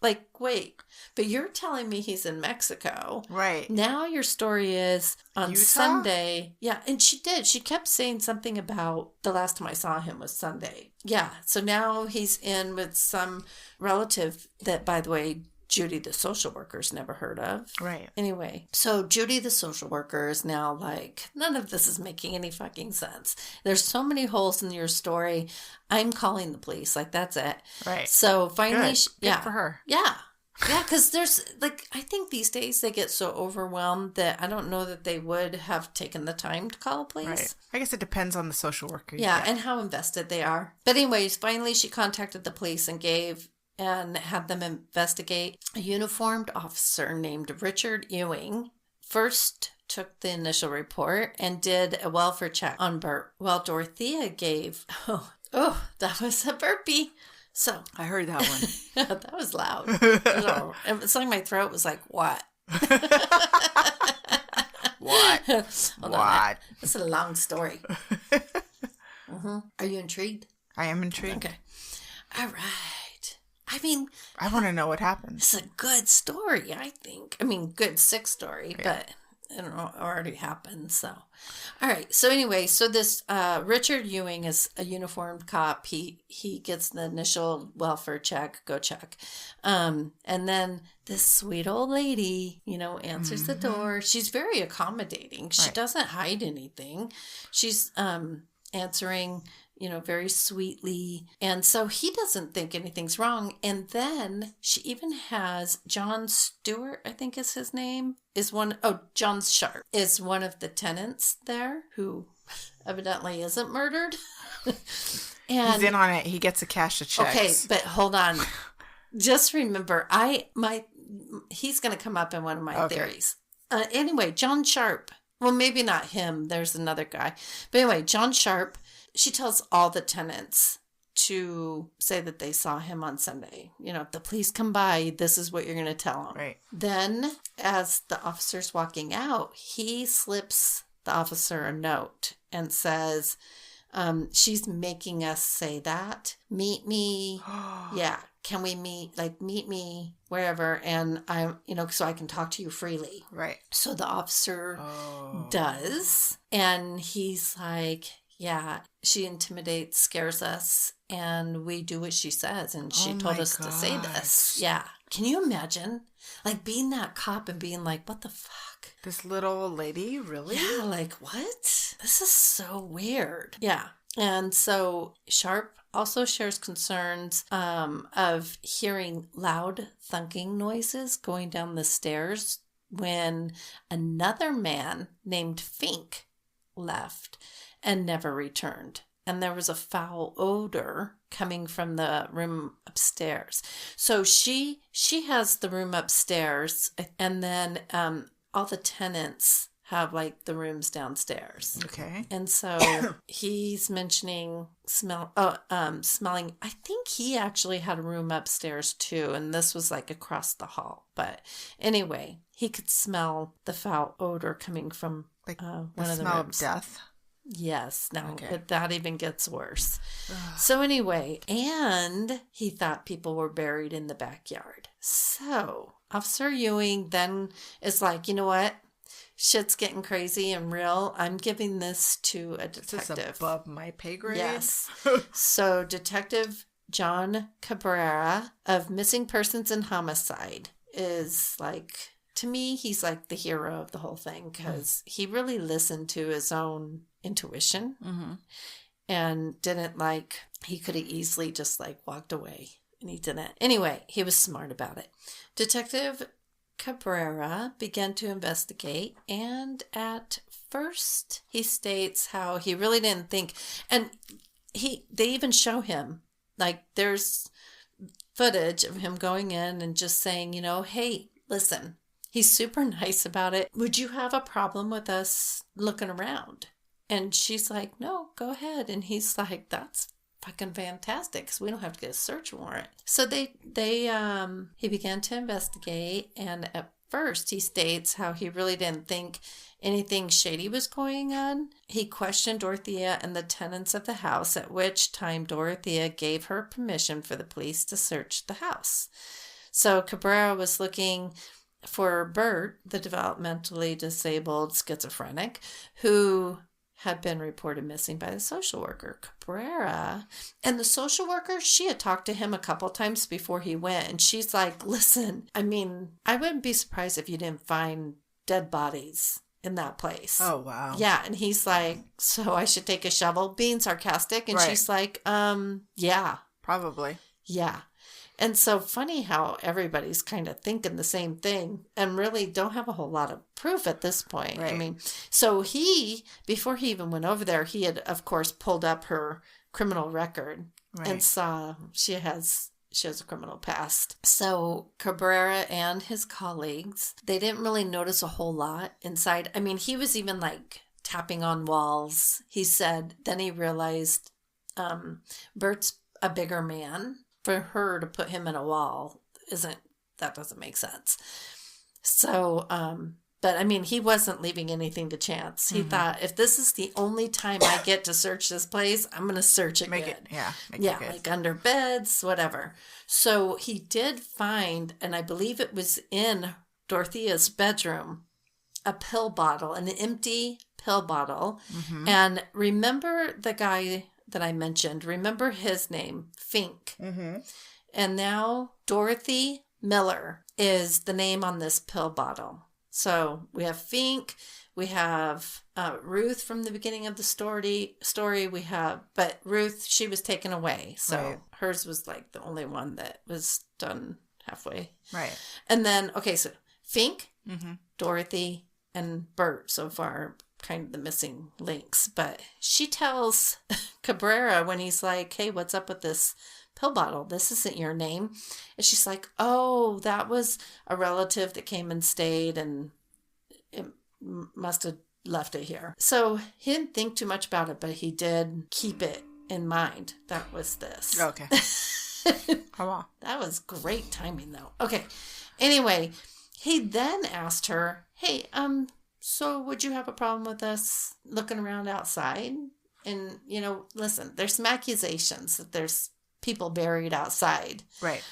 Like, wait, but you're telling me he's in Mexico. Right. Now your story is on Utah? Sunday. Yeah, and she did. She kept saying something about the last time I saw him was Sunday. Yeah, so now he's in with some relative that, by the way, Judy, the social worker's never heard of. Right. Anyway, so Judy, the social worker, is now like, none of this is making any fucking sense. There's so many holes in your story. I'm calling the police. Like, that's it. Right. So finally, Good for her. Yeah. Yeah, because there's, like, I think these days they get so overwhelmed that I don't know that they would have taken the time to call a police. Right. I guess it depends on the social worker. Yeah, and how invested they are. But anyways, finally she contacted the police and had them investigate. A uniformed officer named Richard Ewing first took the initial report and did a welfare check on Bert, while Dorothea gave, that was a burpee. So I heard that one. that was loud. It's like my throat was like, what? What? What? That's a long story. Are you intrigued? I am intrigued. Okay. All right. I mean, I want to know what happened. It's a good story, I think. I mean, good sick story, but it already happened. So, all right. So anyway, so this Richard Ewing is a uniformed cop. He gets the initial welfare check, go check, and then this sweet old lady, answers the door. She's very accommodating. She doesn't hide anything. She's answering, very sweetly. And so he doesn't think anything's wrong. And then she even has John Stewart, I think is his name, John Sharp is one of the tenants there who evidently isn't murdered. And he's in on it. He gets a cash of checks. Okay, but hold on. Just remember, he's going to come up in one of my theories. Anyway, John Sharp. Well, maybe not him. There's another guy. But anyway, John Sharp, she tells all the tenants to say that they saw him on Sunday. If the police come by, this is what you're going to tell them. Right. Then, as the officer's walking out, he slips the officer a note and says, she's making us say that. Meet me. Yeah. can we meet me wherever, and I'm, so I can talk to you freely. Right. So the officer does, and he's like, yeah, she intimidates, scares us, and we do what she says, and she told us to say this. Yeah. Can you imagine? Like being that cop and being like, what the fuck? This little old lady? Really? Yeah, like what? This is so weird. Yeah. And so Sharp also shares concerns of hearing loud thunking noises going down the stairs when another man named Fink left and never returned. And there was a foul odor coming from the room upstairs. So she has the room upstairs, and then all the tenants have like the rooms downstairs. Okay. And so he's mentioning smelling. I think he actually had a room upstairs too, and this was like across the hall. But anyway, he could smell the foul odor coming from like one of the smell rooms. Of death. Yes, no, that even gets worse. So anyway, and he thought people were buried in the backyard. So Officer Ewing then is like, you know what? Shit's getting crazy and real. I'm giving this to a detective. This is above my pay grade. Yes. So Detective John Cabrera of Missing Persons and Homicide is like, to me, he's like the hero of the whole thing because he really listened to his own intuition and didn't he could have easily just walked away, and he didn't. Anyway, he was smart about it. Detective Cabrera began to investigate, and at first he states how he really didn't think, and they even show him, there's footage of him going in and just saying, hey, listen, he's super nice about it. Would you have a problem with us looking around? And she's like, no, go ahead. And he's like, that's fucking fantastic because we don't have to get a search warrant. So he began to investigate, and at first he states how he really didn't think anything shady was going on. He questioned Dorothea and the tenants of the house, at which time Dorothea gave her permission for the police to search the house. So Cabrera was looking for Bert, the developmentally disabled schizophrenic, who had been reported missing by the social worker. Cabrera and the social worker, she had talked to him a couple times before he went, and she's like, listen, I wouldn't be surprised if you didn't find dead bodies in that place. Oh, wow. Yeah, and he's like, so I should take a shovel, being sarcastic, and she's like, yeah. Probably. Yeah. And so funny how everybody's kind of thinking the same thing and really don't have a whole lot of proof at this point. Right. So before he even went over there, he had, of course, pulled up her criminal record and saw she has a criminal past. So Cabrera and his colleagues, they didn't really notice a whole lot inside. He was even tapping on walls. He said, then he realized Bert's a bigger man. For her to put him in a wall doesn't make sense. So, but he wasn't leaving anything to chance. He thought, if this is the only time I get to search this place, I'm going to search it Make good. it, yeah. Make yeah, it good. Under beds, whatever. So he did find, and I believe it was in Dorothea's bedroom, a pill bottle, an empty pill bottle. Mm-hmm. And remember the guy that I mentioned, remember his name, Fink. Mm-hmm. And now Dorothy Miller is the name on this pill bottle. So we have Fink, we have Ruth from the beginning of the story. But Ruth, she was taken away. So hers was the only one that was done halfway. Right. And then, so Fink, Dorothy, and Bert so far, kind of the missing links. But she tells Cabrera when he's like, hey, what's up with this pill bottle? This isn't your name. And she's like, oh, that was a relative that came and stayed, and it must have left it here. So he didn't think too much about it, but he did keep it in mind. That was this. Okay. Come on. That was great timing, though. Okay. Anyway, he then asked her, hey, so would you have a problem with us looking around outside? And, listen, there's some accusations that there's people buried outside. Right.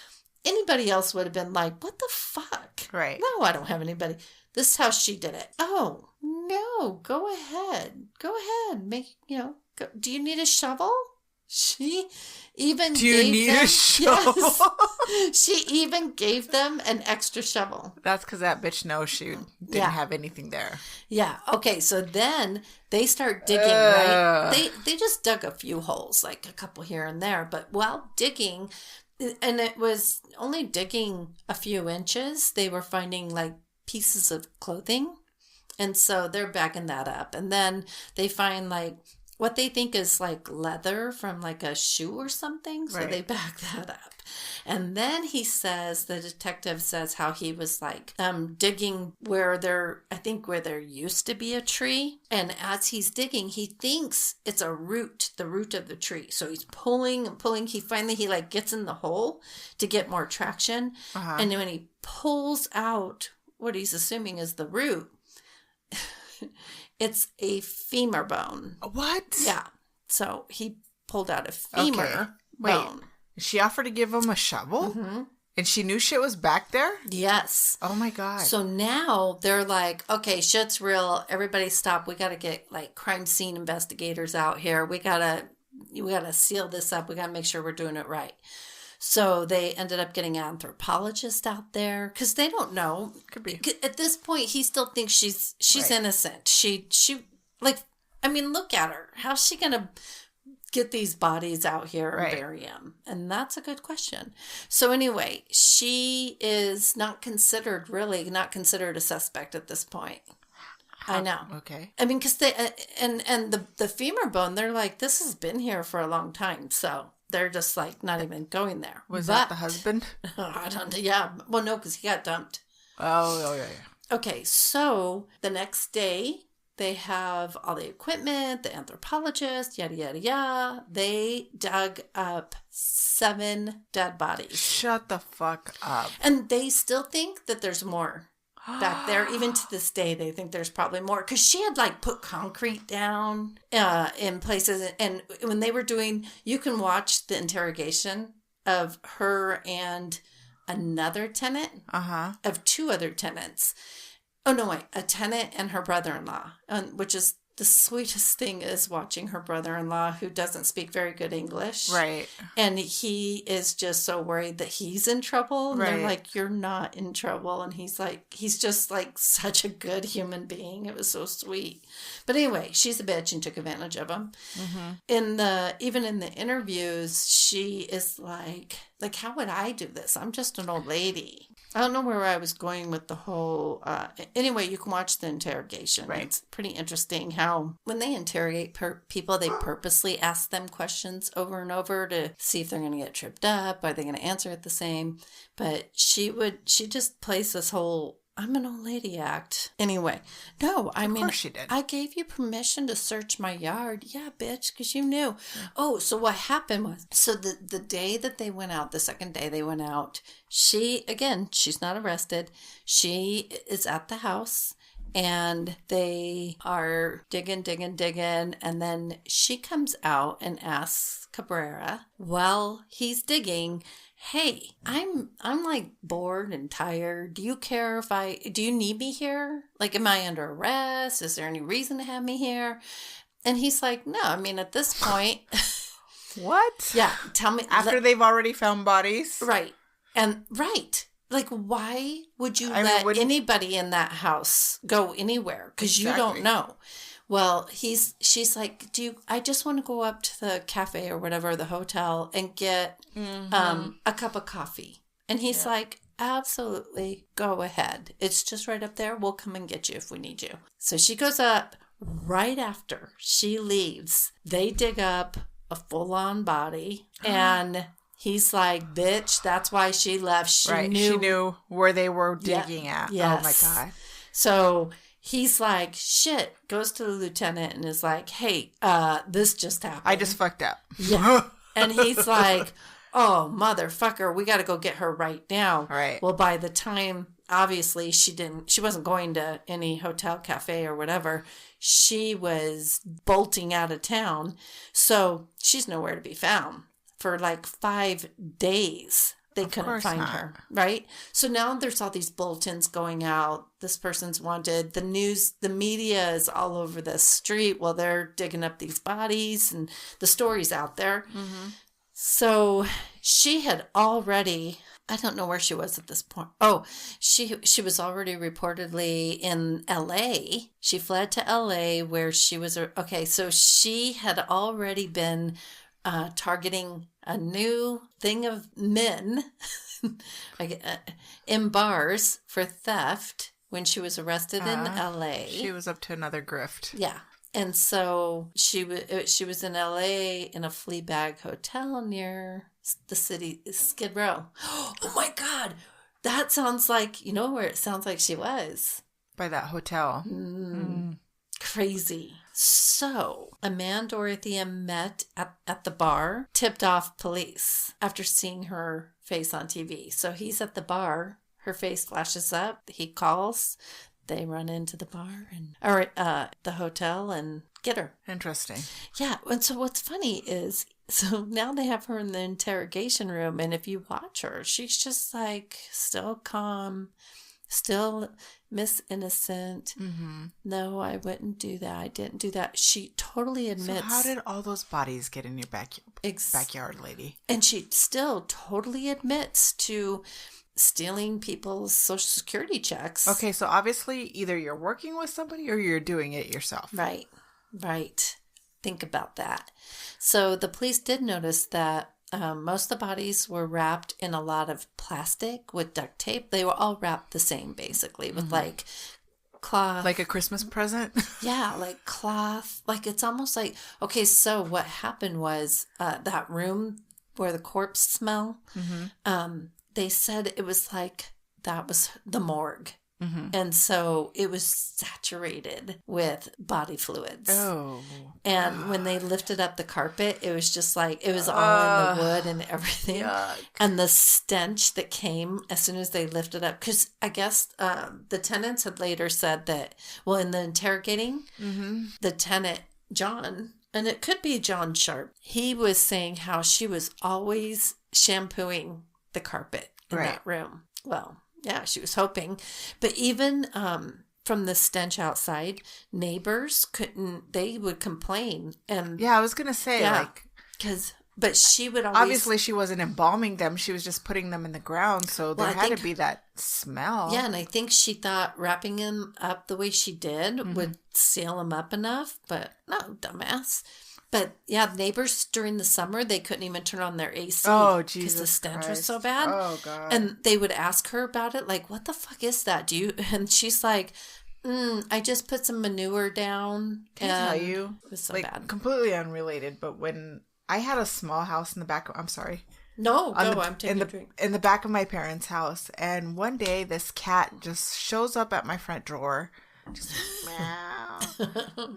Anybody else would have been like, what the fuck? Right. No, I don't have anybody. This is how she did it. Oh, no, go ahead. Go ahead. Go. Do you need a shovel? She even Do you need a shovel? Yes, she even gave them an extra shovel. That's because that bitch knows she didn't have anything there. Yeah. Okay. So then they start digging, right? They just dug a few holes, like a couple here and there. But while digging, and it was only digging a few inches, they were finding like pieces of clothing. And so they're backing that up. And then they find like what they think is like leather from like a shoe or something. So they back that up. And then the detective says how he was like digging where there used to be a tree. And as he's digging, he thinks it's the root of the tree. So he's pulling and pulling. He like gets in the hole to get more traction. Uh-huh. And when he pulls out what he's assuming is the root, it's a femur bone. What? Yeah. So he pulled out a femur bone. She offered to give him a shovel? Mm-hmm. And she knew shit was back there? Yes. Oh my God. So now they're like, okay, shit's real. Everybody stop. We got to get like crime scene investigators out here. We got to seal this up. We got to make sure we're doing it right. So they ended up getting an anthropologist out there because they don't know. Could be. At this point, he still thinks she's innocent. She look at her. How's she going to get these bodies out here and bury them? And that's a good question. So anyway, she is not considered a suspect at this point. I know. Okay. I mean, because they and the femur bone, they're like, this has been here for a long time, so they're just like not even going there. Was that the husband? I don't know. Yeah. Well, no, because he got dumped. Oh, yeah. Okay, so the next day they have all the equipment, the anthropologist, yada yada yada. They dug up 7 dead bodies. Shut the fuck up. And they still think that there's more back there. Even to this day, they think there's probably more. Because she had, like, put concrete down in places. And when they were doing... You can watch the interrogation of her and another tenant. Uh-huh. Of 2 other tenants. Oh, no, wait. A tenant and her brother-in-law. Which is... The sweetest thing is watching her brother-in-law, who doesn't speak very good English. Right. And he is just so worried that he's in trouble. And they're like, you're not in trouble. And he's just like such a good human being. It was so sweet. But anyway, she's a bitch and took advantage of him. Mm-hmm. Even in the interviews, she is like, how would I do this? I'm just an old lady. I don't know where I was going with the whole... anyway, you can watch the interrogation. Right. It's pretty interesting how when they interrogate people, they purposely ask them questions over and over to see if they're going to get tripped up. Are they going to answer it the same? But she just plays this whole... I'm an old lady act. Anyway, no, I mean, she did. I gave you permission to search my yard. Yeah, bitch, because you knew. Yeah. Oh, so what happened was, so the day that they went out, the second day they went out, she's not arrested. She is at the house and they are digging. And then she comes out and asks Cabrera while he's digging, hey, I'm like bored and tired. Do you care do you need me here? Like, am I under arrest? Is there any reason to have me here? And he's like, no, I mean, at this point. What? Yeah. Tell me. After they've already found bodies? Right. And right. Like, why would you let anybody in that house go anywhere? Because you don't know. Well, she's like, I just want to go up to the cafe or whatever, the hotel, and get a cup of coffee. And he's like, absolutely, go ahead. It's just right up there. We'll come and get you if we need you. So she goes up right after she leaves. They dig up a full-on body. And he's like, bitch, that's why she left. She knew where they were digging at. Yes. Oh, my God. So... He's like, shit, goes to the lieutenant and is like, hey, this just happened. I just fucked up. Yeah. And he's like, oh, motherfucker, we got to go get her right now. Right. Well, by the time, obviously, she wasn't going to any hotel, cafe or whatever. She was bolting out of town. So she's nowhere to be found. for like 5 days. They couldn't find her, right? So now there's all these bulletins going out. This person's wanted. The news, the media is all over the street while they're digging up these bodies, and the story's out there. Mm-hmm. So she had already, I don't know where she was at this point. Oh, she was already reportedly in LA. She fled to LA where she was, okay, so she had already been targeting a new thing of men in bars for theft when she was arrested in LA. She was up to another grift. Yeah. And so she was in LA in a flea bag hotel near the city, Skid Row. Oh my God. That sounds like, you know where it sounds like she was? By that hotel. Crazy. So, a man Dorothea met at the bar tipped off police after seeing her face on TV. So he's at the bar. Her face flashes up. He calls. They run into the bar or the hotel and get her. Interesting. Yeah. And so what's funny is, so now they have her in the interrogation room. And if you watch her, she's just like still calm, still Miss Innocent. Mm-hmm. No, I wouldn't do that. I didn't do that. She totally admits. So how did all those bodies get in your backyard, lady? And she still totally admits to stealing people's social security checks. Okay, so obviously either you're working with somebody or you're doing it yourself. Right. Think about that. So the police did notice that most of the bodies were wrapped in a lot of plastic with duct tape. They were all wrapped the same, basically, with like cloth. Like a Christmas present? Yeah, like cloth. Like it's almost like, okay, so what happened was that room where the corpse smell, they said it was like that was the morgue. Mm-hmm. And so it was saturated with body fluids. Oh. And when they lifted up the carpet, it was just like, it was all in the wood and everything. Yuck. And the stench that came as soon as they lifted up, because I guess the tenants had later said that, well, in the interrogating, the tenant, John, and it could be John Sharp, he was saying how she was always shampooing the carpet in that room. Well, yeah, she was hoping. But even from the stench outside, neighbors they would complain. And yeah, I was going to say, but she would always. Obviously, she wasn't embalming them. She was just putting them in the ground. So there had to be that smell. Yeah, and I think she thought wrapping them up the way she did would seal them up enough. But no, dumbass. But yeah, neighbors during the summer, they couldn't even turn on their AC. Oh, Jesus because the stench Christ. was so bad. Oh, God. And they would ask her about it, like, what the fuck is that? And she's like, I just put some manure down. Can I tell you? It was so bad. Completely unrelated, but when I had a small house in the back, I'm sorry. No, I'm taking a drink. In the back of my parents' house. And one day, this cat just shows up at my front door. Just meow,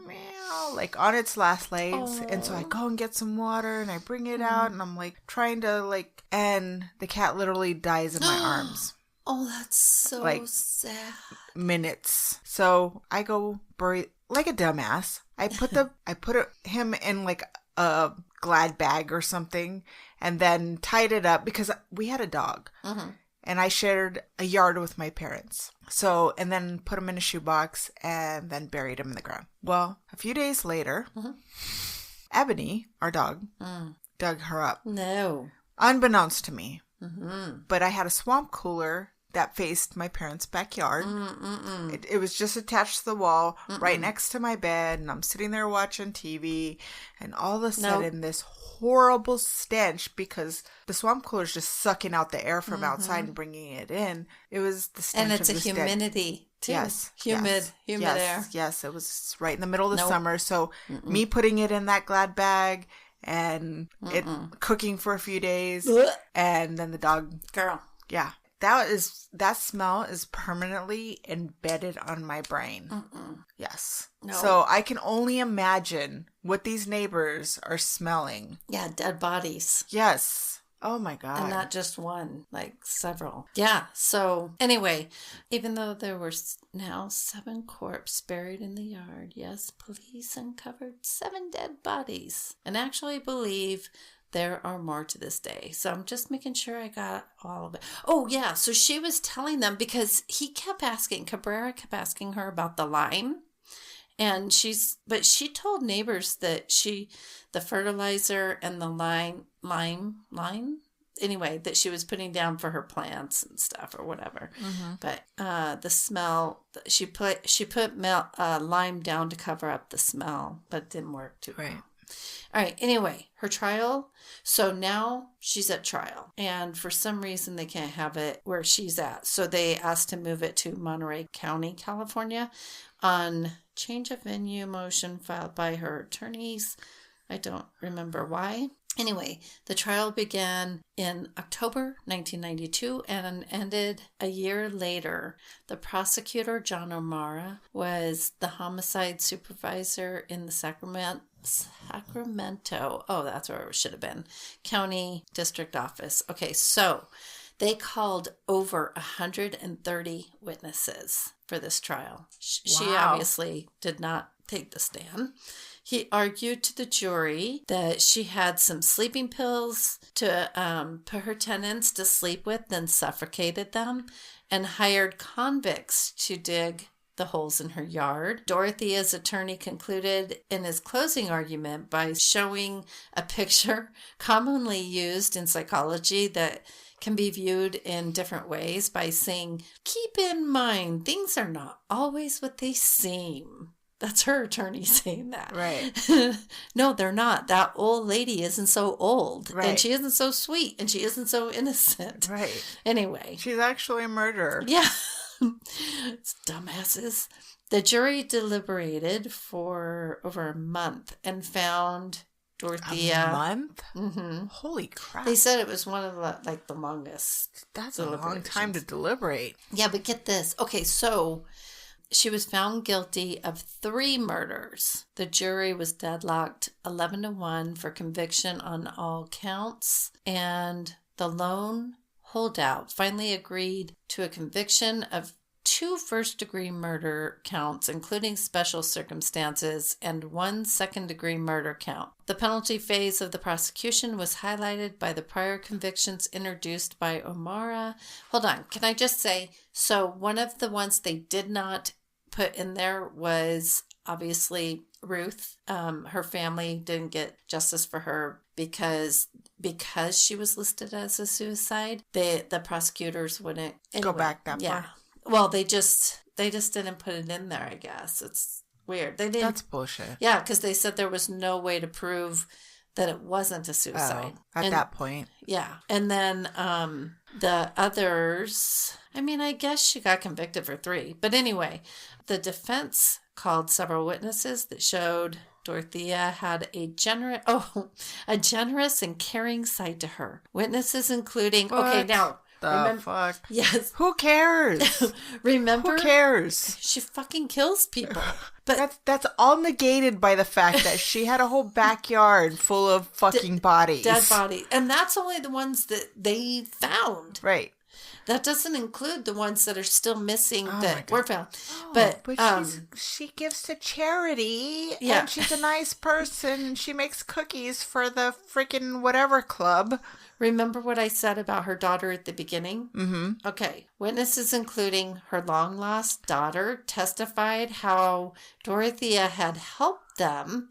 meow, like on its last legs. Oh. And so I go and get some water and I bring it out and I'm like trying to and the cat literally dies in my arms. Oh, that's so sad. Minutes. So I go bury like a dumbass. I put him in like a Glad bag or something and then tied it up because we had a dog. Mm-hmm. And I shared a yard with my parents. So, and then put him in a shoebox and then buried him in the ground. Well, a few days later, Ebony, our dog, dug her up. No. Unbeknownst to me. Mm-hmm. But I had a swamp cooler that faced my parents' backyard. It was just attached to the wall right next to my bed. And I'm sitting there watching TV. And all of a sudden, this horrible stench, because the swamp cooler is just sucking out the air from outside and bringing it in. It was the stench and it's of a humidity too. Yes, humid air. Yes, it was right in the middle of the summer. So me putting it in that Glad bag and it cooking for a few days, and then the dog. Girl, yeah. That smell is permanently embedded on my brain. Yes. No. So I can only imagine what these neighbors are smelling. Yeah, dead bodies. Yes. Oh my God. And not just one, like several. Yeah. So anyway, even though there were now 7 corpses buried in the yard, yes, police uncovered 7 dead bodies and actually believe There are more to this day. So I'm just making sure I got all of it. Oh, yeah. So she was telling them because Cabrera kept asking her about the lime. And but she told neighbors that the fertilizer and the lime, anyway, that she was putting down for her plants and stuff or whatever. Mm-hmm. But the smell, she put lime down to cover up the smell, but it didn't work too well. All right. Anyway, her trial. So now she's at trial. And for some reason, they can't have it where she's at. So they asked to move it to Monterey County, California on change of venue motion filed by her attorneys. I don't remember why. Anyway, the trial began in October 1992 and ended a year later. The prosecutor, John O'Mara, was the homicide supervisor in the Sacramento, that's where it should have been, County District Office. Okay, so they called over 130 witnesses for this trial. She obviously did not take the stand. He argued to the jury that she had some sleeping pills to put her tenants to sleep with, then suffocated them, and hired convicts to dig the holes in her yard. Dorothea's attorney concluded in his closing argument by showing a picture commonly used in psychology that can be viewed in different ways by saying, keep in mind, things are not always what they seem. That's her attorney saying that. Right. No, they're not. That old lady isn't so old. Right. And she isn't so sweet. And she isn't so innocent. Right. Anyway. She's actually a murderer. Yeah. It's dumbasses. The jury deliberated for over a month and found Dorothea. A month? Mm-hmm. Holy crap. They said it was one of the longest. That's a long time to deliberate. Yeah, but get this. Okay, so she was found guilty of 3 murders. The jury was deadlocked 11-1 for conviction on all counts, and the lone holdout finally agreed to a conviction of 2 first-degree murder counts, including special circumstances, and 1 second-degree murder count. The penalty phase of the prosecution was highlighted by the prior convictions introduced by O'Mara. Hold on, can I just say, so one of the ones they did not put in there was obviously Ruth. Her family didn't get justice for her because she was listed as a suicide. The prosecutors wouldn't go back that far. Well, they just didn't put it in there, I guess. It's weird. They didn't. That's bullshit. Yeah, because they said there was no way to prove that it wasn't a suicide. At that point. Yeah. And then the others, I mean, I guess she got convicted for 3. But anyway, the defense called several witnesses that showed Dorothea had a generous and caring side to her. Witnesses including, Fuck? Yes. Who cares? Remember? Who cares? She fucking kills people. But that's all negated by the fact that she had a whole backyard full of fucking bodies. Dead bodies. And that's only the ones that they found. Right. That doesn't include the ones that are still missing that were found. But she gives to charity. Yeah. And she's a nice person. And she makes cookies for the freaking whatever club. Remember what I said about her daughter at the beginning? Mm-hmm. Okay. Witnesses, including her long-lost daughter, testified how Dorothea had helped them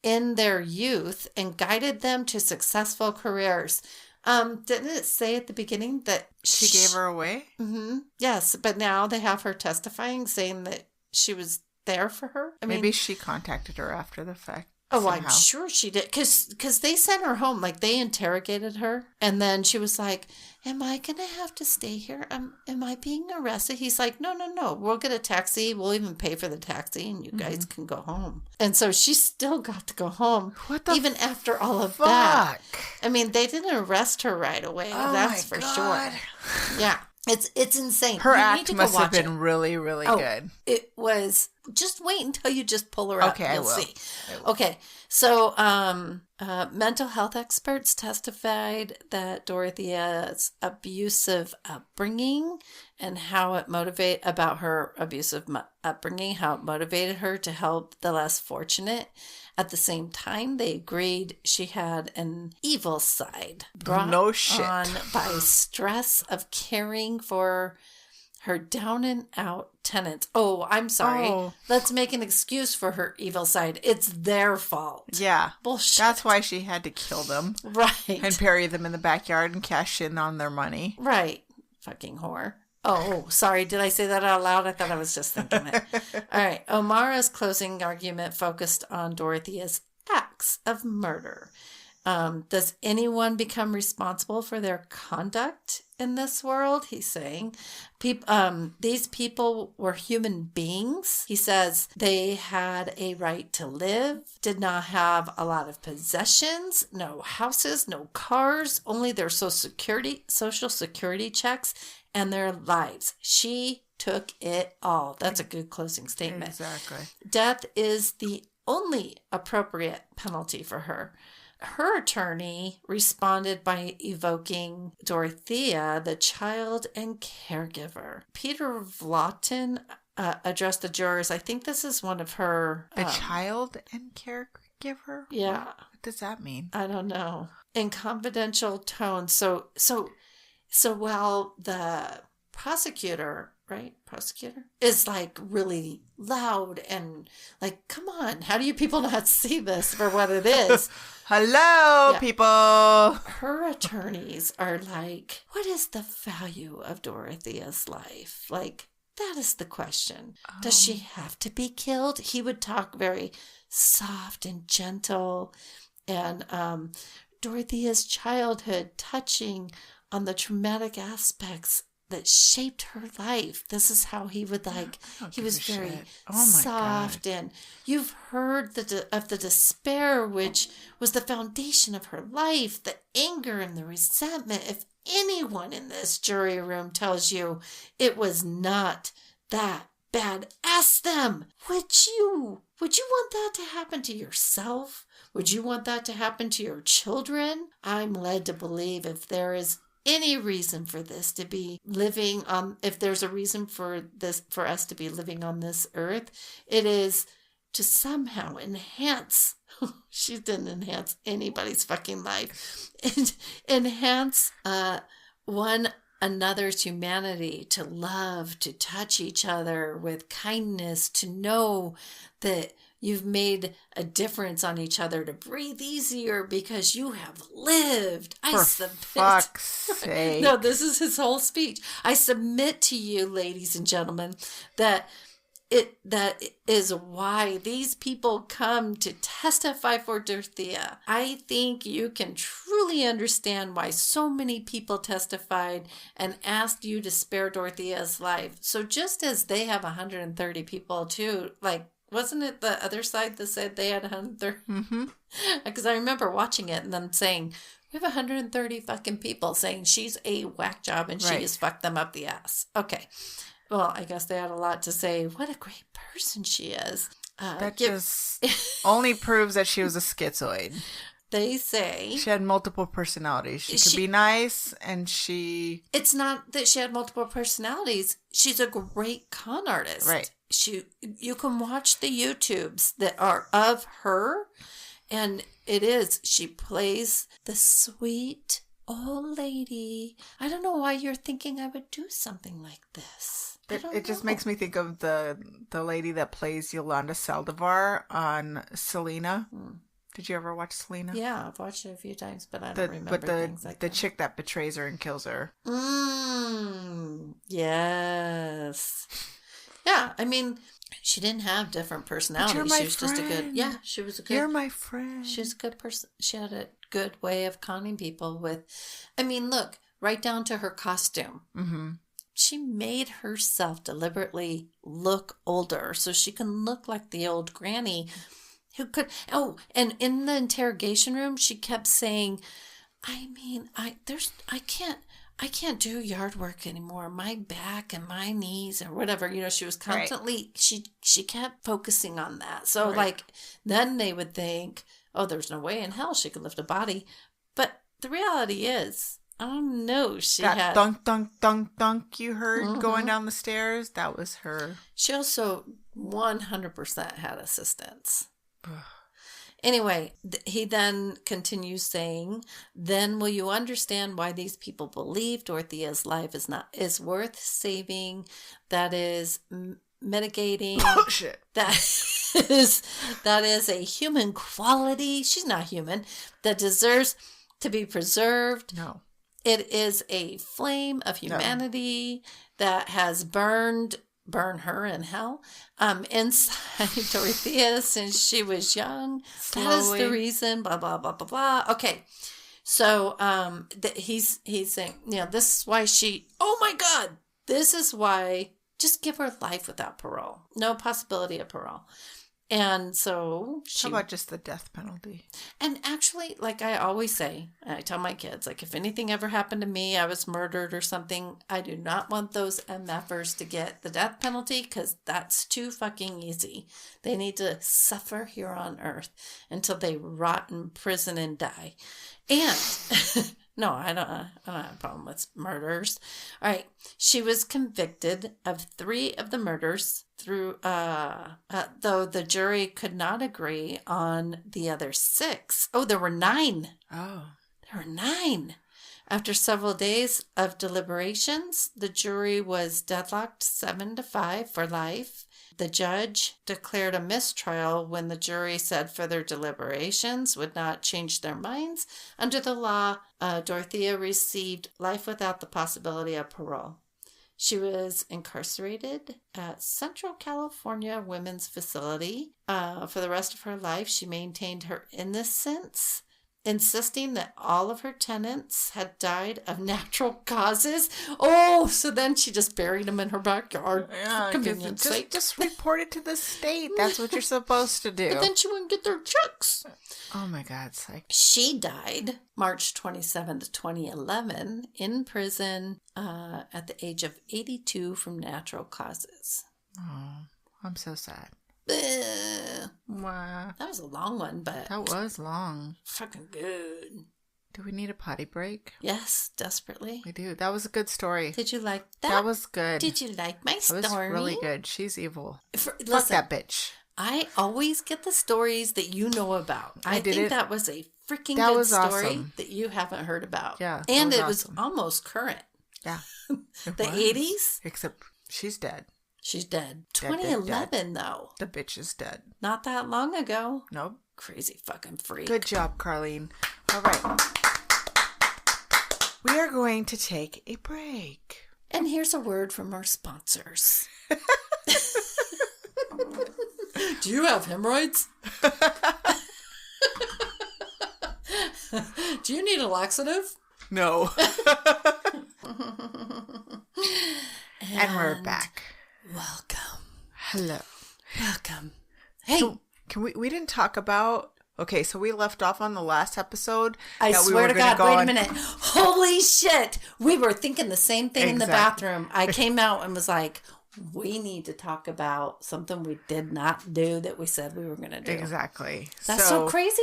in their youth and guided them to successful careers. Didn't it say at the beginning that she gave her away? Mm-hmm. Yes, but now they have her testifying, saying that she was there for her. Maybe she contacted her after the fact. Oh, somehow. I'm sure she did. Because they sent her home. Like, they interrogated her. And then she was like, am I going to have to stay here? Am I being arrested? He's like, no. We'll get a taxi. We'll even pay for the taxi. And you guys can go home. And so she still got to go home. Even after all of that. I mean, they didn't arrest her right away. That's for sure. Yeah. It's insane. Her act must have been really, really good. It was Just wait until you just pull her up. Okay, You'll see. Okay, so mental health experts testified that Dorothea's abusive upbringing and how it motivated her to help the less fortunate. At the same time, they agreed she had an evil side brought on by stress of caring for her down and out tenants. Oh, I'm sorry. Oh. Let's make an excuse for her evil side. It's their fault. Yeah. Bullshit. That's why she had to kill them. Right. And bury them in the backyard and cash in on their money. Right. Fucking whore. Oh, sorry. Did I say that out loud? I thought I was just thinking it. All right. O'Mara's closing argument focused on Dorothea's acts of murder. Does anyone become responsible for their conduct in this world? He's saying these people were human beings. He says they had a right to live, did not have a lot of possessions, no houses, no cars, only their social security checks and their lives. She took it all. That's a good closing statement. Exactly. Death is the only appropriate penalty for her. Her attorney responded by evoking Dorothea, the child and caregiver. Peter Vlotton addressed the jurors. I think this is one of her... The child and caregiver? Yeah. What does that mean? I don't know. In confidential tone. So while the prosecutor is like really loud and like, come on, how do you people not see this for what it is? Hello, people. Her attorneys are like, what is the value of Dorothea's life? Like, that is the question. Does she have to be killed? He would talk very soft and gentle, and Dorothea's childhood touching on the traumatic aspects that shaped her life. This is how he would he was very soft. And you've heard of the despair, which was the foundation of her life, the anger and the resentment. If anyone in this jury room tells you it was not that bad, ask them, would you want that to happen to yourself? Would you want that to happen to your children? I'm led to believe if there is any reason for this to be living on, if there's a reason for us to be living on this earth, it is to somehow enhance, she didn't enhance anybody's fucking life, enhance one another's humanity, to love, to touch each other with kindness, to know that you've made a difference on each other, to breathe easier because you have lived. For fuck's sake. No, this is his whole speech. I submit to you, ladies and gentlemen, that is why these people come to testify for Dorothea. I think you can truly understand why so many people testified and asked you to spare Dorothea's life. So just as they have 130 people too, like, wasn't it the other side that said they had 130? Mm-hmm. Because I remember watching it and them saying, we have 130 fucking people saying she's a whack job and she has fucked them up the ass. Okay. Well, I guess they had a lot to say. What a great person she is. That just only proves that she was a schizoid. They say she had multiple personalities. She could be nice, and she... It's not that she had multiple personalities. She's a great con artist. Right. You can watch the YouTubes that are of her, and she plays the sweet old lady. I don't know why you're thinking I would do something like this. It just makes me think of the lady that plays Yolanda Saldivar on Selena. Did you ever watch Selena? Yeah, I've watched it a few times, but I don't remember things like that. The chick that betrays her and kills her. Yes. Yeah, I mean, she didn't have different personalities. She was just a good... Yeah, she was a good... You're my friend. She was a good person. She had a good way of conning people with... I mean, look, right down to her costume. Mm-hmm. She made herself deliberately look older so she can look like the old granny who could... Oh, and in the interrogation room, she kept saying, I mean, I I can't do yard work anymore. My back and my knees or whatever. She was constantly, she kept focusing on that. So like, then they would think, oh, there's no way in hell she could lift a body. But the reality is, oh no, she had dunk, dunk, dunk, dunk you heard going down the stairs. That was her. She also 100% had assistance. Anyway, he then continues saying, then will you understand why these people believe Dorothea's life is worth saving, that is mitigating. Bullshit. That is a human quality. She's not human. That deserves to be preserved. No. It is a flame of humanity that has burn her in hell inside Dorothea since she was young. Slowly. That is the reason, blah, blah, blah, blah, blah. Okay. So he's saying, this is why oh my God, this is why, just give her life without parole. No possibility of parole. And so how about just the death penalty? And actually, like I always say, I tell my kids, like, if anything ever happened to me, I was murdered or something, I do not want those MFers to get the death penalty because that's too fucking easy. They need to suffer here on earth until they rot in prison and die. And no, I don't have a problem with murders. All right. She was convicted of 3 of the murders through, though the jury could not agree on the other 6. Oh, there were 9. Oh. There were 9. After several days of deliberations, the jury was deadlocked 7-5 for life. The judge declared a mistrial when the jury said further deliberations would not change their minds. Under the law, Dorothea received life without the possibility of parole. She was incarcerated at Central California Women's Facility. For the rest of her life, she maintained her innocence, insisting that all of her tenants had died of natural causes. Oh, so then she just buried them in her backyard. Yeah, for convenience sake. Just report it to the state. That's what you're supposed to do. But then she wouldn't get their checks. Oh my God, psych. She died March 27th, 2011 in prison at the age of 82 from natural causes. Oh, I'm so sad. Wow. That was a long one, but... That was long. Fucking good. Do we need a potty break? Yes, desperately. We do. That was a good story. Did you like that? That was good. Did you like my story? That was really good. She's evil. Listen, fuck that bitch. I always get the stories that you know about. I think that was a freaking that good was story awesome. That you haven't heard about. Yeah. And it awesome. was almost current. Yeah. The 80s? Except she's dead. She's dead. 2011, though. The bitch is dead. Not that long ago. Nope. Crazy fucking freak. Good job, Carlene. All right. We are going to take a break. And here's a word from our sponsors. Do you have hemorrhoids? Do you need a laxative? No. And we're back. Welcome. Hello. Welcome. Hey. Can we didn't talk about... Okay, so we left off on the last episode. I swear to God, wait a minute. Holy shit. We were thinking the same thing in the bathroom. I came out and was like, we need to talk about something we did not do that we said we were going to do. Exactly. That's so crazy.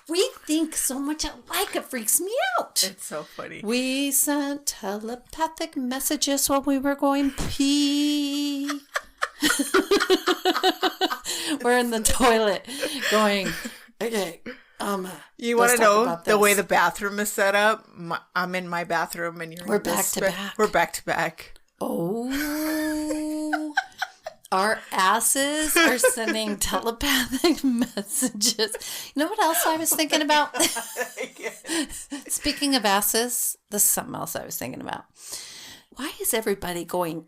We think so much alike. It freaks me out. It's so funny. We sent telepathic messages while we were going pee. We're in the toilet going, okay, you want to know the way the bathroom is set up? I'm in my bathroom and you're We're back to back. We're back to back. Oh, our asses are sending telepathic messages. You know what else I was thinking about? Speaking of asses, this is something else I was thinking about. Why is everybody going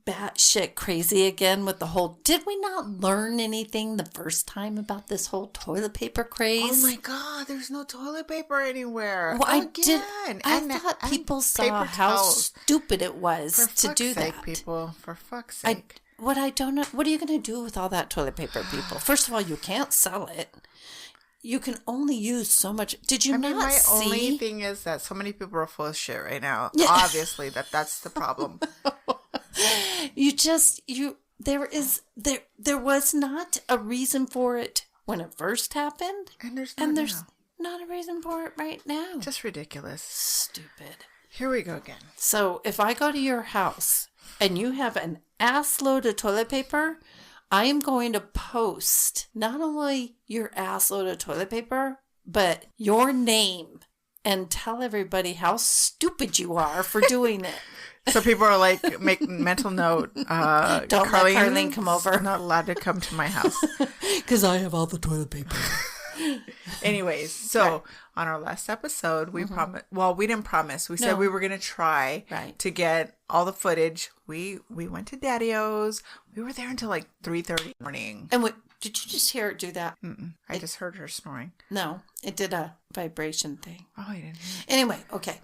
batshit crazy again with the whole, did we not learn anything the first time about this whole toilet paper craze? Oh my God, there's no toilet paper anywhere. Well, I thought people saw how stupid it was to do that. People, for fuck's sake. What I don't know, what are you going to do with all that toilet paper, people? First of all, you can't sell it. you can only use so much. Did you not see? My only thing is that so many people are full of shit right now. Yeah. Obviously, that's the problem. There was not a reason for it when it first happened. And there's not a reason for it right now. Just ridiculous. Stupid. Here we go again. So if I go to your house and you have an ass load of toilet paper, I am going to post not only your ass load of toilet paper, but your name and tell everybody how stupid you are for doing it. So people are like, make mental note. Don't let Carlene come over. Not allowed to come to my house. Because I have all the toilet paper. Anyways, so on our last episode, we promised. Well, we didn't promise. We said we were going to try to get all the footage. We went to Daddy-O's. We were there until like 3:30 in the morning. And did you just hear it do that? I just heard her snoring. No, it did a vibration thing. Oh, I didn't hear it. Anyway, okay.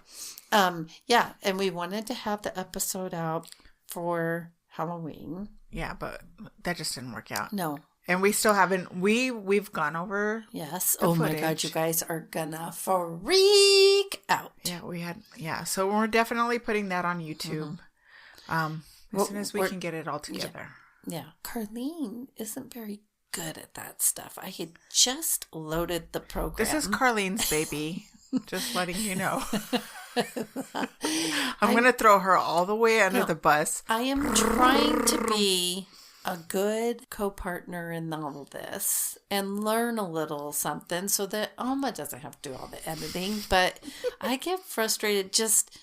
Yeah, and we wanted to have the episode out for Halloween. Yeah, but that just didn't work out. No. And we still haven't. We've gone over. Yes. Oh footage. My God, you guys are gonna freak out. Yeah, we had. Yeah, so we're definitely putting that on YouTube. As soon as we can get it all together. Yeah. Carlene isn't very good at that stuff. I had just loaded the program. This is Carlene's baby. Just letting you know. I'm going to throw her all the way under the bus. I am trying to be a good co-partner in all this and learn a little something so that Alma doesn't have to do all the editing. But I get frustrated just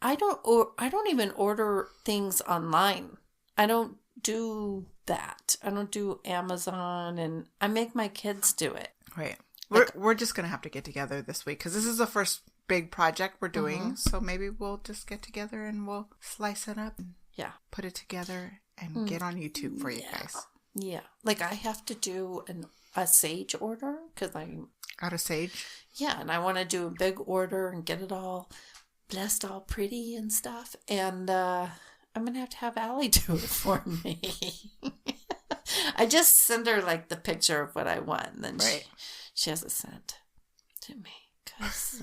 I don't even order things online. I don't do that. I don't do Amazon, and I make my kids do it. Right. We're just going to have to get together this week because this is the first big project we're doing. So maybe we'll just get together and we'll slice it up and put it together and get on YouTube for you guys. Yeah. Like I have to do a sage order because I'm out of sage. Yeah. And I want to do a big order and get it all blessed, all pretty and stuff. And I'm going to have Allie do it for me. I just send her like the picture of what I want. And then she has it sent to me. Because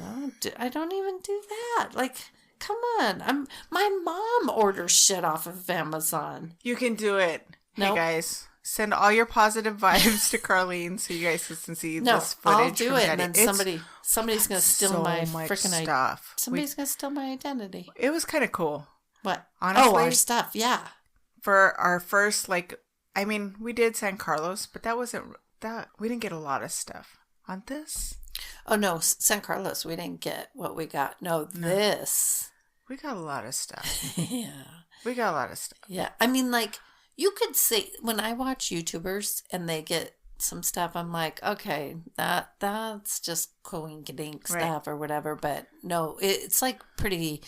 I don't even do that. Like, come on. My mom orders shit off of Amazon. You can do it. Nope. Hey, guys. Send all your positive vibes to Carlene so you guys can see this footage. I'll do it. And then somebody's going to steal my freaking stuff. Somebody's going to steal my identity. It was kind of cool. What? Honestly. Oh, our stuff. Yeah. For our first, we did San Carlos, but that wasn't that. We didn't get a lot of stuff on this. Oh, no. San Carlos, we didn't get what we got. No, this. We got a lot of stuff. Yeah. We got a lot of stuff. Yeah. I mean, you could say, when I watch YouTubers and they get some stuff, I'm like, okay, that's just coinkydink stuff or whatever. But no, it's pretty,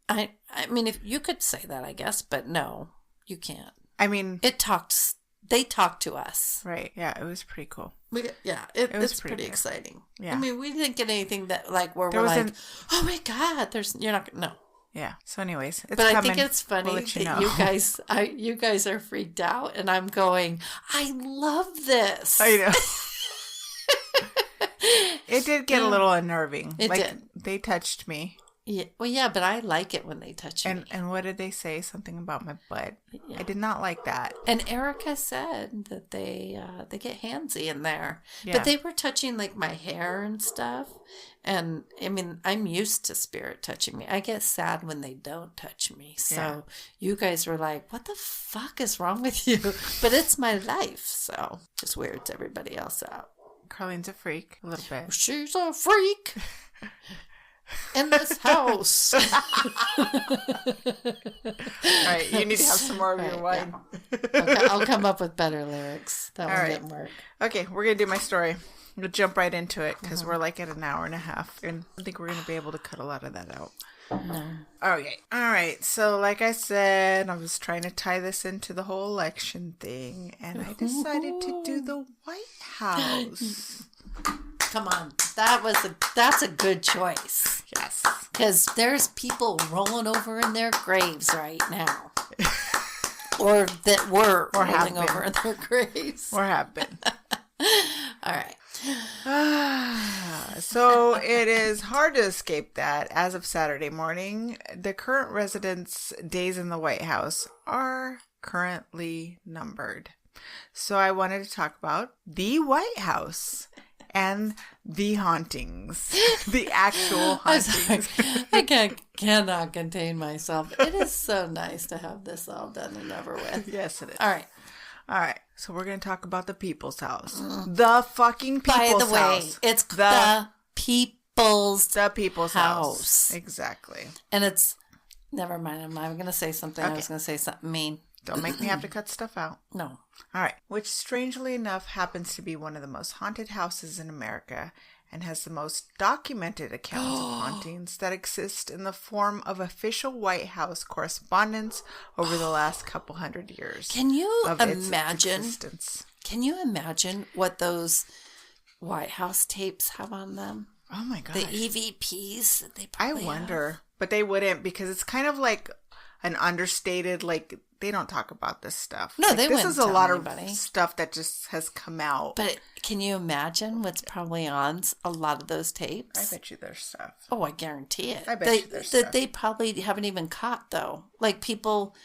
I mean, if you could say that, I guess, but no, you can't. I mean, they talked to us. Right. Yeah. It was pretty cool. It's pretty exciting. Yeah. I mean, we didn't get anything that where we're like, oh my God, you're not, no. Yeah. So anyways, it's but coming. I think it's funny that you guys are freaked out and I'm going, I love this. I know. It did get a little unnerving. It did. They touched me. Yeah. Well, yeah, but I like it when they touch me. And what did they say? Something about my butt. Yeah. I did not like that. And Erica said that they get handsy in there. Yeah. But they were touching my hair and stuff. And I mean, I'm used to Spirit touching me. I get sad when they don't touch me. So you guys were like, what the fuck is wrong with you? But it's my life. So just weirds everybody else out. Carlene's a freak. A little bit. She's a freak. In this house. All right, you need to have some more of your wine. Yeah. I'll come up with better lyrics. That one didn't work. Okay, we're going to do my story. We'll jump right into it because we're at an hour and a half. And I think we're going to be able to cut a lot of that out. No. Okay. All right. So like I said, I was trying to tie this into the whole election thing. And I decided to do the White House. Come on. That's a good choice. Yes. Because there's people rolling over in their graves right now. Or that were rolling over in their graves. Or have been. All right. So it is hard to escape that. As of Saturday morning, the current residents' days in the White House are currently numbered. So I wanted to talk about the White House and the hauntings, the actual hauntings. I cannot contain myself. It is so nice to have this all done and over with. Yes, it is. All right. So we're going to talk about the people's house. The fucking people's house. By the way, it's the people's house. Exactly. And it's, never mind. I'm not going to say something. Okay. I was going to say something mean. Don't make me have to cut stuff out. No. All right. Which, strangely enough, happens to be one of the most haunted houses in America and has the most documented accounts of hauntings that exist in the form of official White House correspondence over the last couple hundred years. Can you imagine? Can you imagine what those White House tapes have on them? Oh my gosh. The EVPs that they probably I wonder. Have. But they wouldn't, because it's kind of like an understated, like, they don't talk about this stuff. No, they wouldn't. This is a lot of stuff that just has come out. But can you imagine what's probably on a lot of those tapes? I bet you there's stuff. Oh, I guarantee it. I bet you there's stuff. That they probably haven't even caught, though. Like, people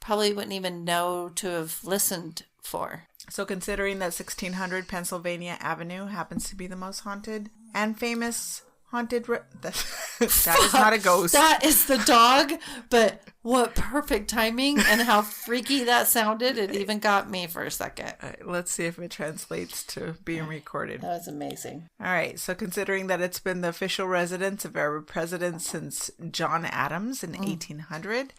probably wouldn't even know to have listened for. So considering that 1600 Pennsylvania Avenue happens to be the most haunted and famous haunted... that is not a ghost. That is the dog, but what perfect timing and how freaky that sounded. It even got me for a second. Let's see if it translates to being recorded. That was amazing. All right. So considering that it's been the official residence of every president since John Adams in 1800,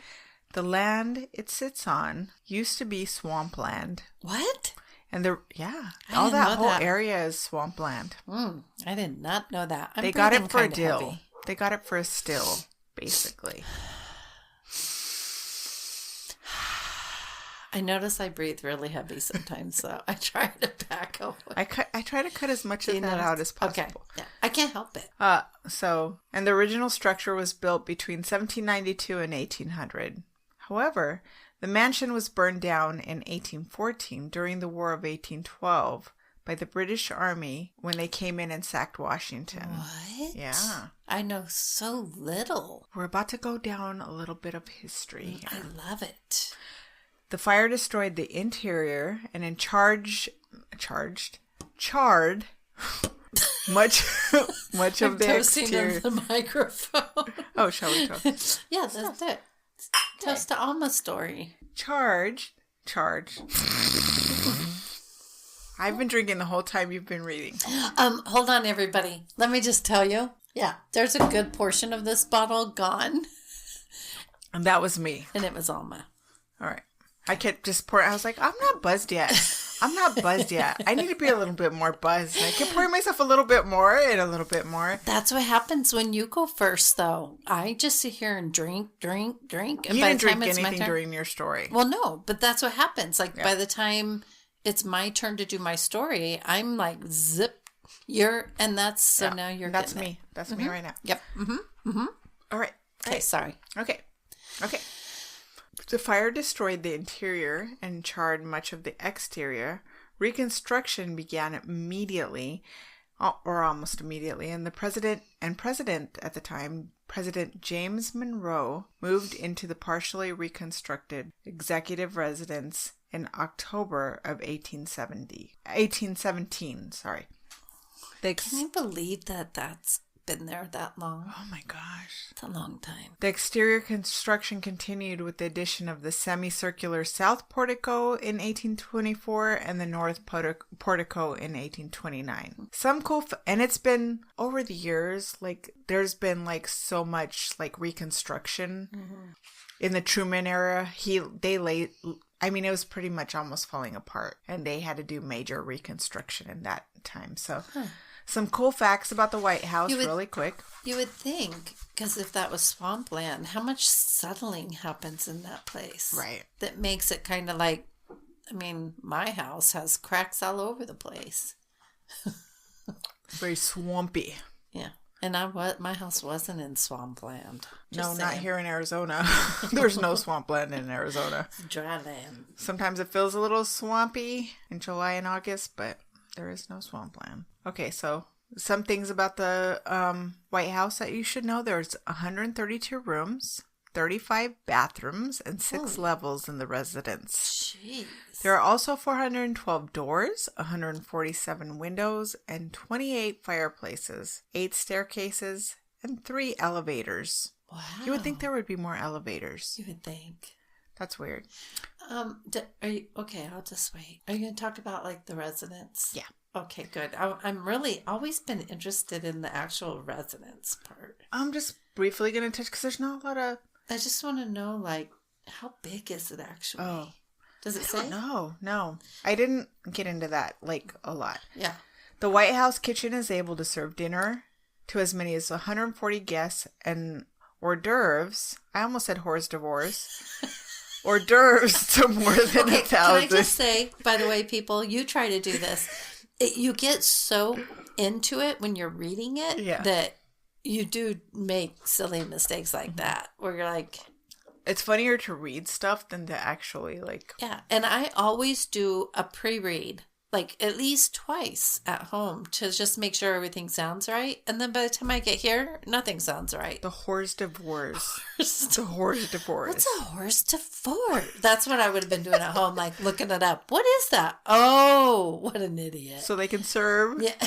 the land it sits on used to be swampland. What? And all that whole area is swampland. I did not know that. They got it for a dill. Heavy. They got it for a still, basically. I notice I breathe really heavy sometimes, so I try to back away. I try to cut as much of that out as possible. Okay, yeah, I can't help it. And the original structure was built between 1792 and 1800. However, the mansion was burned down in 1814 during the War of 1812 by the British Army when they came in and sacked Washington. What? Yeah. I know so little. We're about to go down a little bit of history here. I love it. The fire destroyed the interior and charred much of the exterior. Of the microphone. Oh, shall we toast? Yeah, that's it. Toast to Alma's story. Charged. I've been drinking the whole time you've been reading. Hold on, everybody. Let me just tell you. Yeah, there's a good portion of this bottle gone. And that was me. And it was Alma. All right. I kept just pouring. I was like, I'm not buzzed yet. I need to be a little bit more buzzed. I kept pouring myself a little bit more and a little bit more. That's what happens when you go first, though. I just sit here and drink. And you didn't drink anything during your story. Well, no, but that's what happens. Like, by the time it's my turn to do my story, I'm like, zip, and that's, so now you're That's me. That's me right now. Yep. All right. Okay, sorry. Okay. The fire destroyed the interior and charred much of the exterior. Reconstruction began immediately, or almost immediately, and the president at the time, President James Monroe, moved into the partially reconstructed executive residence in October of 1817. Sorry. Can you believe that that's been there that long? Oh my gosh. It's a long time. The exterior construction continued with the addition of the semicircular south portico in 1824 and the north portico in 1829. Some cool and it's been over the years, like there's been like so much like reconstruction. In the Truman era, it was pretty much almost falling apart, and they had to do major reconstruction in that time. So some cool facts about the White House really quick. You would think, because if that was swampland, how much settling happens in that place? Right. That makes it kind of like, my house has cracks all over the place. Very swampy. Yeah. And my house wasn't in swampland. Not here in Arizona. There's no swampland in Arizona. It's dry land. Sometimes it feels a little swampy in July and August, but There is no swampland. Okay, so some things about the White House that you should know. There's 132 rooms, 35 bathrooms, and 6 levels in the residence. Jeez. There are also 412 doors, 147 windows, and 28 fireplaces, 8 staircases, and 3 elevators. Wow. You would think there would be more elevators. You would think. That's weird. Are you okay? I'll just wait. Are you going to talk about like the residents? Yeah. Okay, good. I'm really always been interested in the actual residence part. I'm just briefly going to touch because there's not a lot of. I just want to know, like, how big is it actually? Oh, does it say? No. I didn't get into that like a lot. Yeah. The White House kitchen is able to serve dinner to as many as 140 guests, and hors d'oeuvres. I almost said hors d'oeuvres. Hors d'oeuvres to more than 1,000. Can I just say, by the way, people, you try to do this. You get so into it when you're reading it that you do make silly mistakes like that, where you're like... It's funnier to read stuff than to actually, like... Yeah, and I always do a pre-read, like at least twice at home, to just make sure everything sounds right. And then by the time I get here, nothing sounds right. The hors d'oeuvres. The hors d'oeuvres. What's a hors d'oeuvre? That's what I would have been doing at home, like looking it up. What is that? Oh, what an idiot. So they can serve... Yeah.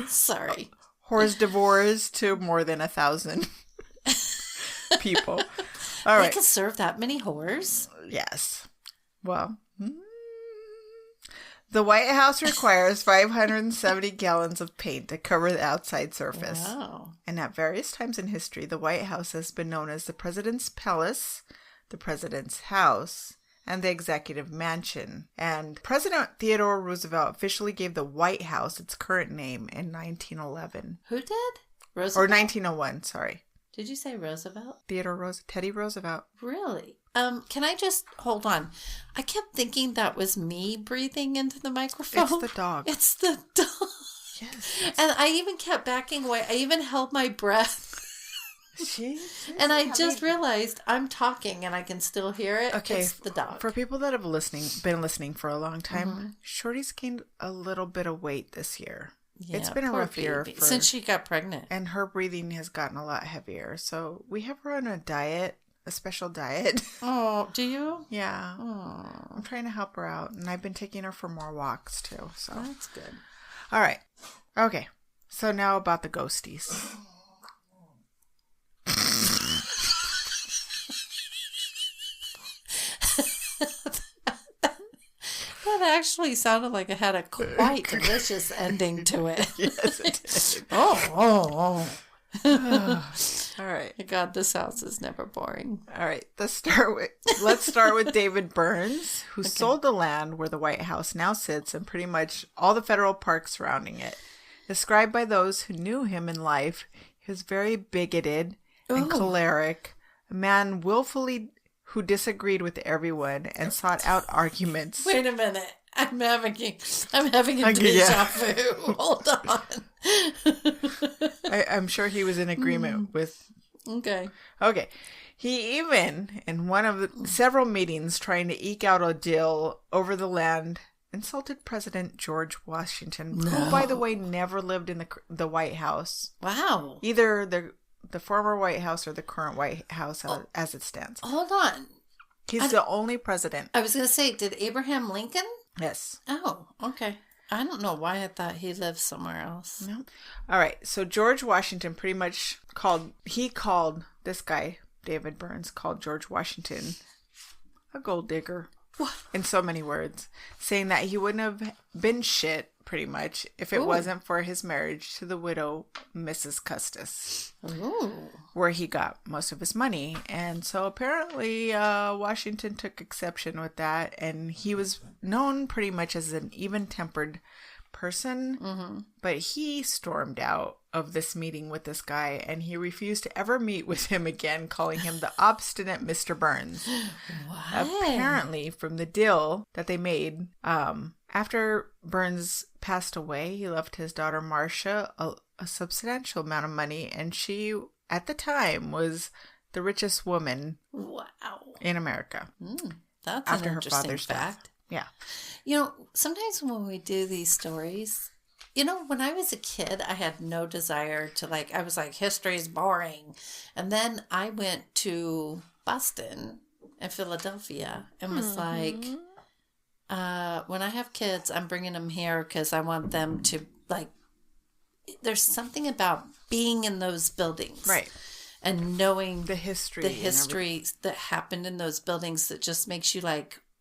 Sorry. Hors d'oeuvres to more than 1,000 people. All right. They can serve that many whores? Yes. Well... The White House requires 570 gallons of paint to cover the outside surface. Wow. And at various times in history, the White House has been known as the President's Palace, the President's House, and the Executive Mansion. And President Theodore Roosevelt officially gave the White House its current name in 1911. Who did? Roosevelt? Or 1901, sorry. Did you say Roosevelt? Teddy Roosevelt. Really? Can I just hold on? I kept thinking that was me breathing into the microphone. It's the dog. It's the dog. Yes. And I even kept backing away. I even held my breath. And I just realized I'm talking and I can still hear it. Okay. It's the dog. For people that have been listening for a long time, Shorty's gained a little bit of weight this year. Yeah, it's been a rough year since she got pregnant. And her breathing has gotten a lot heavier. So we have her on a diet. A special diet. Oh, do you? Yeah. Oh. I'm trying to help her out. And I've been taking her for more walks, too. So that's good. All right. Okay. So now about the ghosties. That actually sounded like it had a quite delicious ending to it. Yes, it did. Oh. All right. God, this house is never boring. All right. Let's start with David Burns, who sold the land where the White House now sits and pretty much all the federal parks surrounding it. Described by those who knew him in life, he was very bigoted and choleric, a man willfully who disagreed with everyone and sought out arguments. Wait a minute. I'm having a deja vu. Hold on. I'm sure he was in agreement with... Okay. He even, in one of the several meetings trying to eke out a deal over the land, insulted President George Washington, who, by the way, never lived in the White House. Wow. Either the former White House or the current White House as it stands. Hold on. He's the only president. I was going to say, did Abraham Lincoln? Yes. Oh, okay. I don't know why I thought he lived somewhere else. No. All right. So George Washington pretty much called this guy, David Burns, called George Washington a gold digger. What? In so many words, saying that he wouldn't have been shit, pretty much, if it wasn't for his marriage to the widow, Mrs. Custis, where he got most of his money. And so apparently Washington took exception with that, and he was known pretty much as an even-tempered person, but he stormed out of this meeting with this guy, and he refused to ever meet with him again, calling him the obstinate Mr. Burns. What? Apparently, from the deal that they made, after Burns passed away, he left his daughter Marcia a substantial amount of money, and she, at the time, was the richest woman in America. That's after an her interesting father's fact. death. Yeah. Sometimes when we do these stories, when I was a kid, I had no desire to I was like, history is boring. And then I went to Boston and Philadelphia and was like, when I have kids, I'm bringing them here because I want them to there's something about being in those buildings. Right. And knowing the history that happened in those buildings that just makes you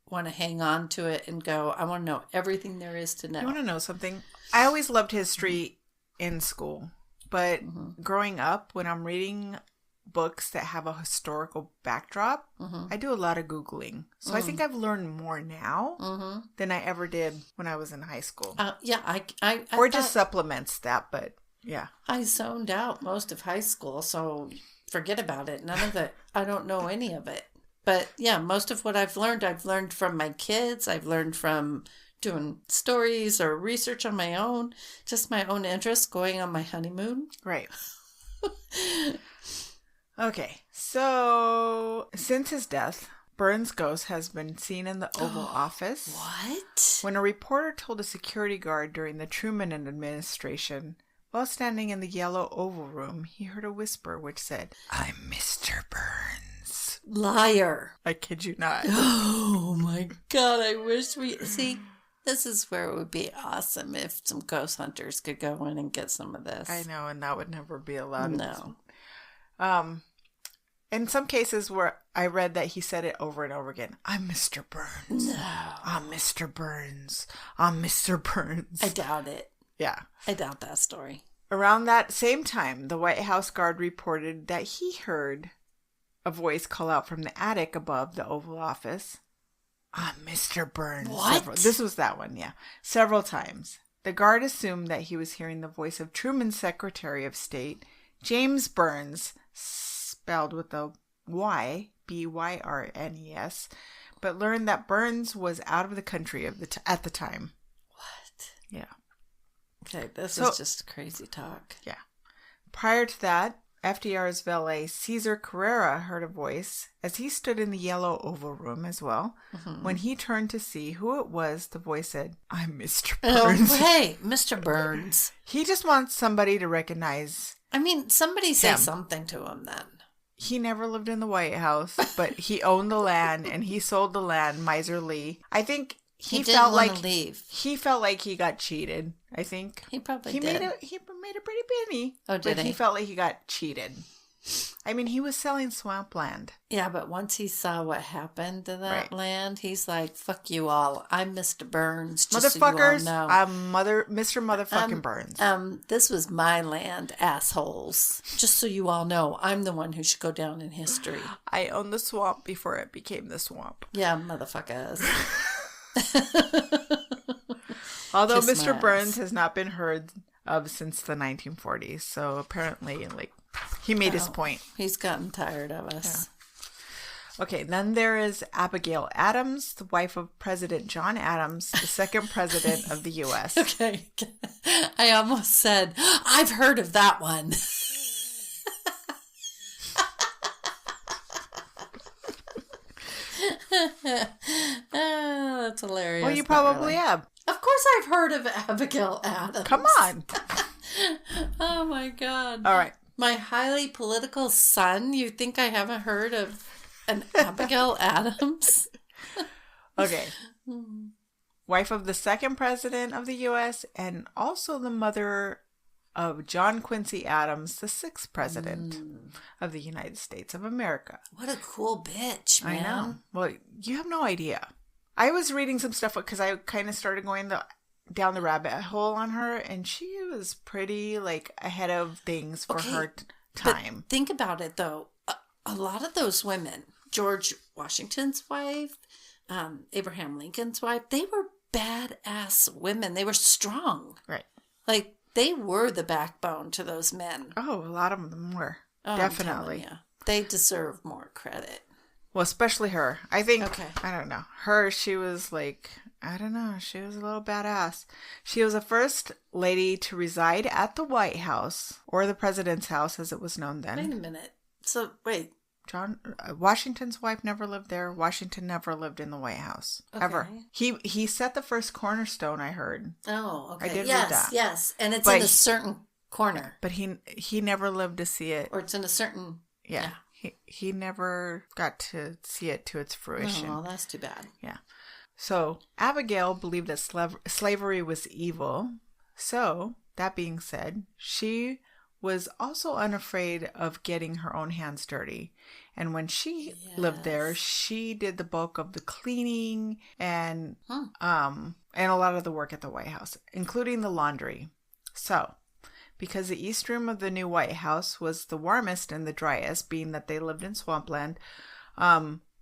want to hang on to it and go, I want to know everything there is to know. You want to know something? I always loved history in school, but growing up, when I'm reading books that have a historical backdrop, I do a lot of Googling. So I think I've learned more now than I ever did when I was in high school. I just supplements that, but yeah. I zoned out most of high school, so forget about it. None of it. I don't know any of it. But yeah, most of what I've learned from my kids. I've learned from doing stories or research on my own, just my own interest, going on my honeymoon. Right. Okay, so since his death, Burns' ghost has been seen in the Oval Office. What? When a reporter told a security guard during the Truman administration, while standing in the yellow Oval Room, he heard a whisper which said, "I'm Mr. Burns." Liar. I kid you not. Oh my God, I wish we... See, this is where it would be awesome if some ghost hunters could go in and get some of this. I know, and that would never be allowed. No. In some cases where I read that he said it over and over again, "I'm Mr. Burns. No. I'm Mr. Burns. I'm Mr. Burns." I doubt it. Yeah. I doubt that story. Around that same time, the White House guard reported that he heard a voice call out from the attic above the Oval Office, "I'm Mr. Burns." What? This was that one, yeah. Several times. The guard assumed that he was hearing the voice of Truman's Secretary of State, James Burns, spelled with a Y, Byrnes, but learned that Burns was out of the country at the time. What? Yeah. Okay, this is just crazy talk. Yeah. Prior to that, FDR's valet, Cesar Carrera, heard a voice as he stood in the yellow Oval Room as well. When he turned to see who it was, the voice said, "I'm Mr. Burns." Oh, hey, Mr. Burns. He just wants somebody to recognize. I mean, somebody say something to him then. He never lived in the White House, but he owned the land and he sold the land miserly. I think he felt like leave. He felt like he got cheated. I think he probably did. He made a pretty penny. Oh, did he? He felt like he got cheated. I mean, he was selling swampland. Yeah, but once he saw what happened to that land, he's like, "Fuck you all. I'm Mr. Burns." Just Motherfuckers, so you all know. I'm Mr. Motherfucking Burns. This was my land, assholes. Just so you all know, I'm the one who should go down in history. I owned the swamp before it became the swamp. Yeah, motherfuckers. Although Mr. Burns has not been heard of since the 1940s, so apparently, he made his point. He's gotten tired of us. Yeah. Okay, then there is Abigail Adams, the wife of President John Adams, the second president of the U.S. Okay, I almost said, I've heard of that one. Oh, that's hilarious. Well, you probably have. Of course I've heard of Abigail Adams. Come on. Oh, my God. All right. My highly political son, you think I haven't heard of an Abigail Adams? Okay. Wife of the second president of the U.S. and also the mother of John Quincy Adams, the sixth president of the United States of America. What a cool bitch, man. I know. Well, you have no idea. I was reading some stuff because I kind of started going down the rabbit hole on her, and she was pretty ahead of things for her time. But think about it, though. A lot of those women, George Washington's wife, Abraham Lincoln's wife, they were badass women. They were strong. Right. They were the backbone to those men. Oh, a lot of them were. Definitely. They deserve more credit. Well, especially her. I think, I don't know. She was I don't know. She was a little badass. She was the first lady to reside at the White House, or the president's house as it was known then. Wait a minute. So, wait. Washington's wife never lived there. Washington never lived in the White House. Okay. Ever. He set the first cornerstone, I heard. Oh, okay. I did read that. Yes. And it's in a certain corner. But he never lived to see it. Or it's in a certain... Yeah. He never got to see it to its fruition. Oh, that's too bad. Yeah. So Abigail believed that slavery was evil. So, that being said, she was also unafraid of getting her own hands dirty. And when she lived there, she did the bulk of the cleaning and a lot of the work at the White House, including the laundry. So, because the east room of the new White House was the warmest and the driest, being that they lived in swampland,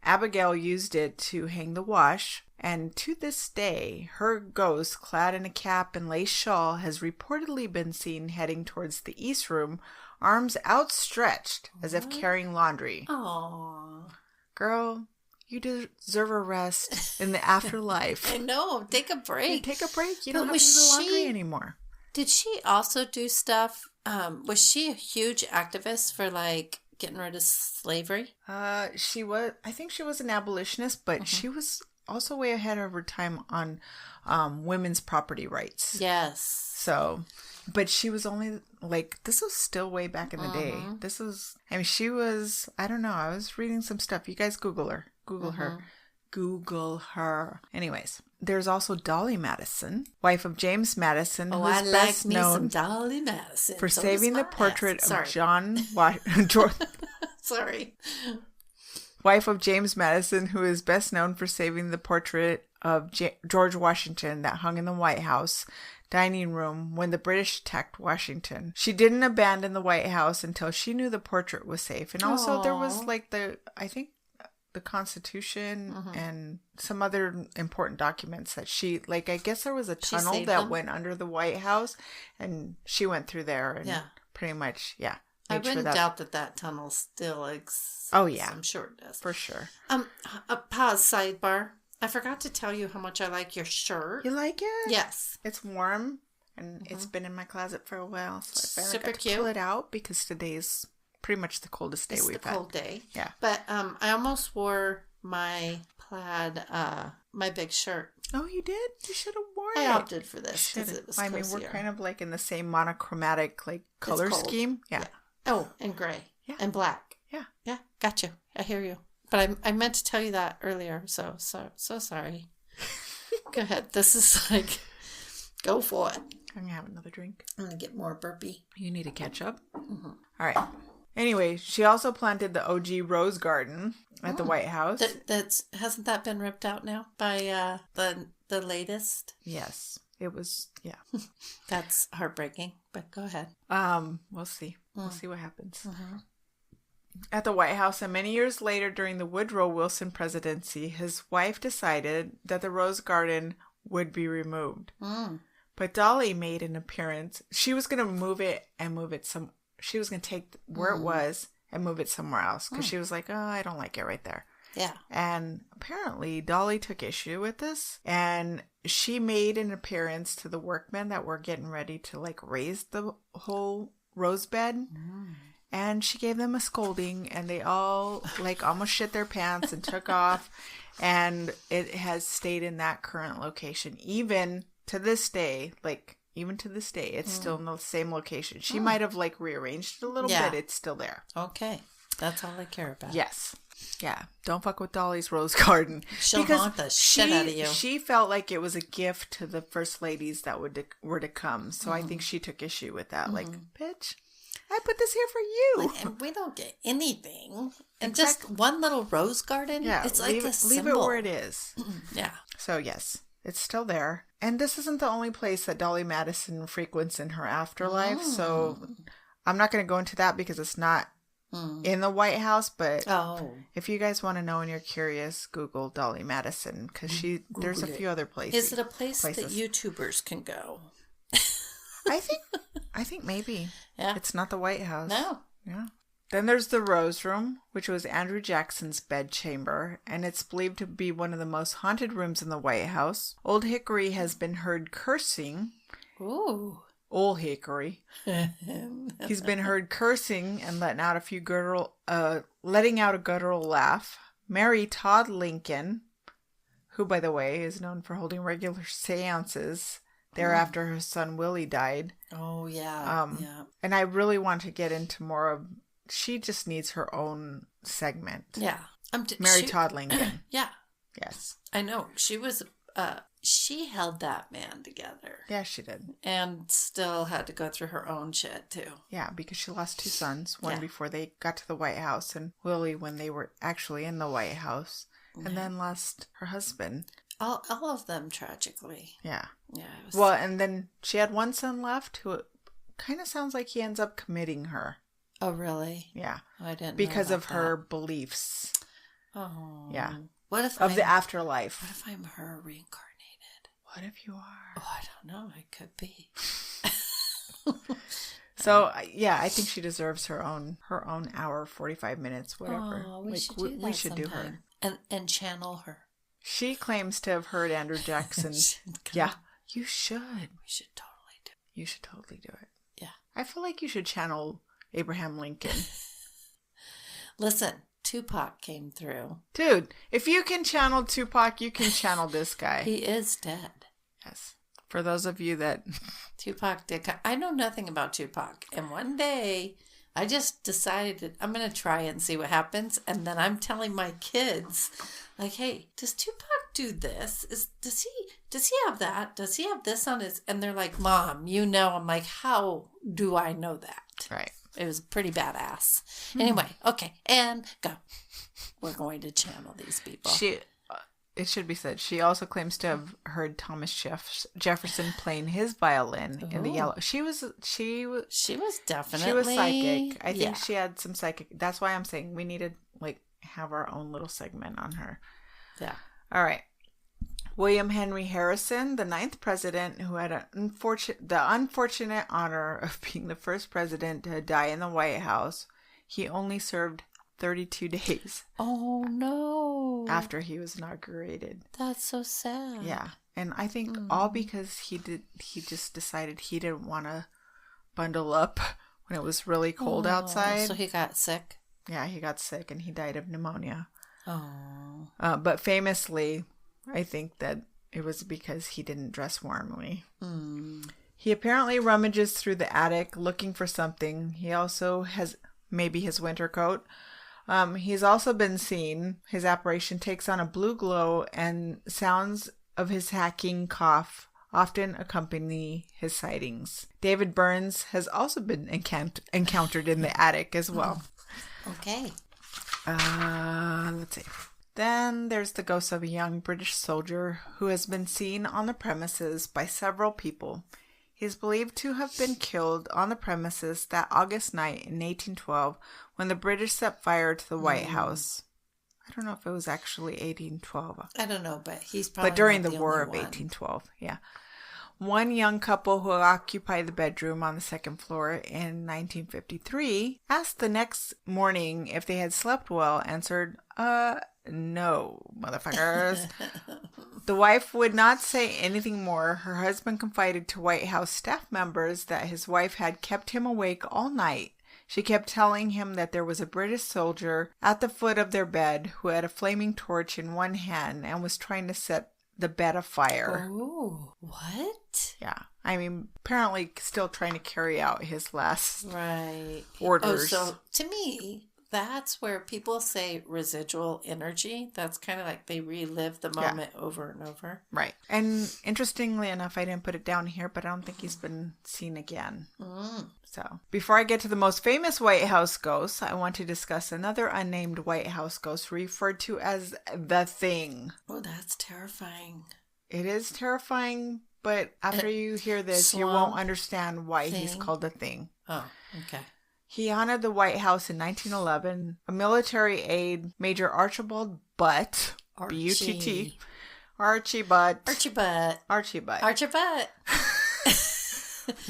Abigail used it to hang the wash. And to this day, her ghost, clad in a cap and lace shawl, has reportedly been seen heading towards the east room, arms outstretched as if carrying laundry. Aww. Girl, you deserve a rest in the afterlife. I know. Take a break. Take a break. You don't have to do the laundry anymore. Did she also do stuff? Was she a huge activist for like getting rid of slavery? She was. I think she was an abolitionist, but she was also way ahead of her time on women's property rights. Yes. So, but she was only like, this was still way back in the day. This was, I mean, she was, I don't know. I was reading some stuff. You guys Google her. Google her. Anyways, there's also Dolly Madison, wife of James Madison, who's I best like known me some Dolly Madison for saving the portrait of John Sorry. Wife of James Madison, who is best known for saving the portrait of George Washington that hung in the White House dining room when the British attacked Washington. She didn't abandon the White House until she knew the portrait was safe. And also there was like the Constitution and some other important documents that she, like, I guess there was a tunnel that went under the White House and she went through there and pretty much, I wouldn't doubt that tunnel still exists. Oh, yeah. I'm sure it does. For sure. Pause, sidebar. I forgot to tell you how much I like your shirt. You like it? Yes. It's warm and it's been in my closet for a while. So I finally got to pull it out because today's pretty much the coldest day we've had. It's the cold day. Yeah. But I almost wore my plaid, my big shirt. Oh, you did? You should have worn it. I opted for this because it was cozier. I mean, we're kind of like in the same monochromatic like color scheme. Yeah. Oh, and gray. Yeah. And black. Yeah. Yeah. Gotcha. I hear you. But I meant to tell you that earlier. So sorry. Go ahead. This is like, go for it. I'm going to have another drink. I'm going to get more burpee. You need to catch up? All right. Anyway, she also planted the OG rose garden at the White House. Hasn't that been ripped out now by the latest? Yes. It was, yeah. That's heartbreaking, but go ahead. We'll see. We'll see what happens. At the White House, and many years later during the Woodrow Wilson presidency, his wife decided that the rose garden would be removed. But Dolly made an appearance. She was going to move it she was going to take where it was and move it somewhere else because she was like, oh, I don't like it right there. Yeah. And apparently Dolly took issue with this and she made an appearance to the workmen that were getting ready to like raise the whole rose bed. And she gave them a scolding and they all like almost shit their pants and took off. And it has stayed in that current location. Even to this day, it's still in the same location. She might have like rearranged it a little bit. It's still there. Okay. That's all I care about. Yes. Yeah. Don't fuck with Dolly's rose garden. She'll haunt the shit out of you. She felt like it was a gift to the first ladies that were to come. So I think she took issue with that. Like, bitch, I put this here for you. And we don't get anything. And just one little rose garden. Yeah. It's like a symbol. Leave it where it is. Yeah. So yes, it's still there. And this isn't the only place that Dolly Madison frequents in her afterlife. So I'm not going to go into that because it's not in the White House. But if you guys want to know and you're curious, Google Dolly Madison because there's a few other places. Is it a place that YouTubers can go? I think maybe. Yeah. It's not the White House. No. Yeah. Then there's the Rose Room, which was Andrew Jackson's bedchamber, and it's believed to be one of the most haunted rooms in the White House. Old Hickory has been heard cursing. Ooh. Old Hickory. He's been heard cursing and letting out a guttural laugh. Mary Todd Lincoln, who, by the way, is known for holding regular seances thereafter her son Willie died. Oh, yeah. And I really want to get into more of... She just needs her own segment. Yeah. Mary Todd Lincoln. Yeah. Yes. I know. She was... she held that man together. Yeah, she did. And still had to go through her own shit, too. Yeah, because she lost 2 sons. One before they got to the White House, and Willie when they were actually in the White House. And then lost her husband. All of them, tragically. Yeah. Yeah. Well, and then she had 1 son left who kind of sounds like he ends up committing her. Oh, really? Yeah. Oh, I didn't know because of that. her beliefs. Oh. Yeah. What if the afterlife? What if I'm her reincarnated? What if you are? Oh, I don't know. I could be. So yeah, I think she deserves her own hour, 45 minutes, whatever. Oh, we should do her and channel her. She claims to have heard Andrew Jackson. Yeah, you should. We should totally do it. You should totally do it. Yeah. I feel like you should channel Abraham Lincoln. Listen, Tupac came through. Dude, if you can channel Tupac, you can channel this guy. He is dead. Yes. For those of you that... Tupac did... I know nothing about Tupac. And one day, I just decided I'm going to try and see what happens. And then I'm telling my kids, like, hey, does Tupac do this? Does he have that? Does he have this on his... And they're like, Mom, you know. I'm like, how do I know that? Right. It was pretty badass. Anyway, okay. And go. We're going to channel these people. It should be said, she also claims to have heard Thomas Jefferson playing his violin in the Yellow. She was definitely... She was psychic. I think she had some psychic... That's why I'm saying we need to, have our own little segment on her. Yeah. All right. William Henry Harrison, the 9th president, who had the unfortunate honor of being the first president to die in the White House. He only served 32 days. Oh, no. After he was inaugurated. That's so sad. Yeah. And I think all because he just decided he didn't want to bundle up when it was really cold outside. So he got sick? Yeah, he got sick and he died of pneumonia. Oh. But famously, I think that it was because he didn't dress warmly. He apparently rummages through the attic looking for something. He also has maybe his winter coat. He's also been seen. His apparition takes on a blue glow, and sounds of his hacking cough often accompany his sightings. David Burns has also been encountered in the attic as well. Okay. Let's see. Then there's the ghost of a young British soldier who has been seen on the premises by several people. He is believed to have been killed on the premises that August night in 1812 when the British set fire to the White House. I don't know if it was actually 1812. I don't know, but he's probably during not the War of 1812, yeah. One young couple who occupied the bedroom on the 2nd floor in 1953 asked the next morning if they had slept well, answered, no, motherfuckers. The wife would not say anything more. Her husband confided to White House staff members that his wife had kept him awake all night. She kept telling him that there was a British soldier at the foot of their bed who had a flaming torch in one hand and was trying to set the bed afire. Oh, what? Yeah. I mean, apparently still trying to carry out his last orders. Oh, so to me, that's where people say residual energy. That's kind of like they relive the moment over and over. Right. And interestingly enough, I didn't put it down here, but I don't think he's been seen again. So before I get to the most famous White House ghosts, I want to discuss another unnamed White House ghost referred to as the Thing. Oh, that's terrifying. It is terrifying, but after you hear this, you won't understand why he's called the Thing. Oh, okay. He haunted the White House in 1911. A military aide, Major Archibald Butt, B-U-T-T, Archie Butt,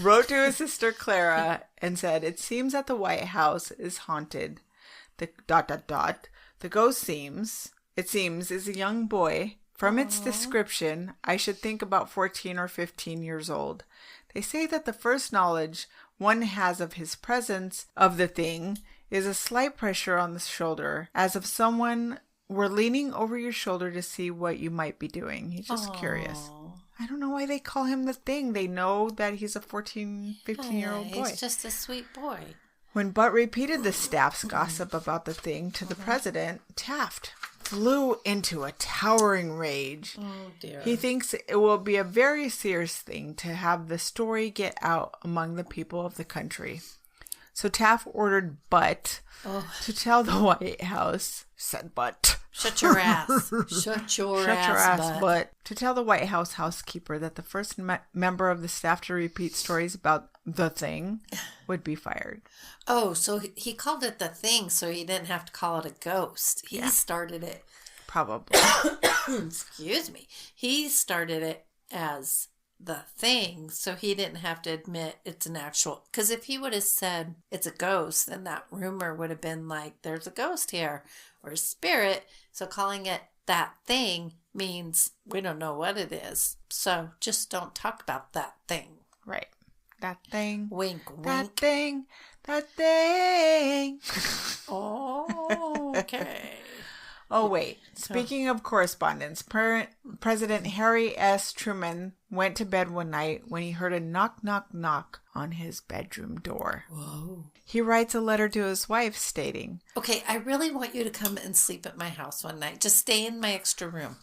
wrote to his sister Clara and said, "It seems that the White House is haunted. The ... The ghost seems is a young boy. From its description, I should think about 14 or 15 years old. They say that the first knowledge one has of his presence of the thing is a slight pressure on the shoulder, as if someone were leaning over your shoulder to see what you might be doing. He's just curious. I don't know why they call him the thing. They know that he's a 14, 15-year-old boy. He's just a sweet boy. When Butt repeated the staff's gossip about the thing to the president, Taft flew into a towering rage. Oh, dear. He thinks it will be a very serious thing to have the story get out among the people of the country. So Taft ordered Butt to tell the White House, said Butt. Shut your ass. Shut your ass, Butt. To tell the White House housekeeper that the first member of the staff to repeat stories about the thing would be fired. Oh, so he called it the thing so he didn't have to call it a ghost. He started it. Probably. Excuse me. He started it as the thing so he didn't have to admit it's an actual. Because if he would have said it's a ghost, then that rumor would have been like, there's a ghost here or a spirit. So calling it that thing means we don't know what it is. So just don't talk about that thing. Right. That thing. Wink, wink. That thing. That thing. Oh, okay. Oh, wait. Speaking of correspondence, President Harry S. Truman went to bed one night when he heard a knock, knock, knock on his bedroom door. Whoa. He writes a letter to his wife stating, okay, I really want you to come and sleep at my house one night. Just stay in my extra room.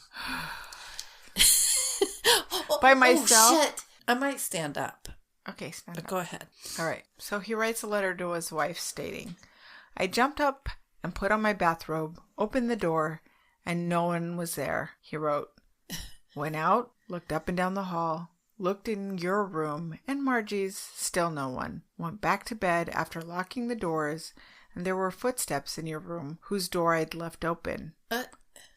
By myself? Oh, shit. I might stand up. Okay, stand up. Go ahead. All right. So he writes a letter to his wife stating, I jumped up and put on my bathrobe, opened the door, and no one was there, he wrote. Went out, looked up and down the hall, looked in your room and Margie's, still no one. Went back to bed after locking the doors, and there were footsteps in your room, whose door I'd left open.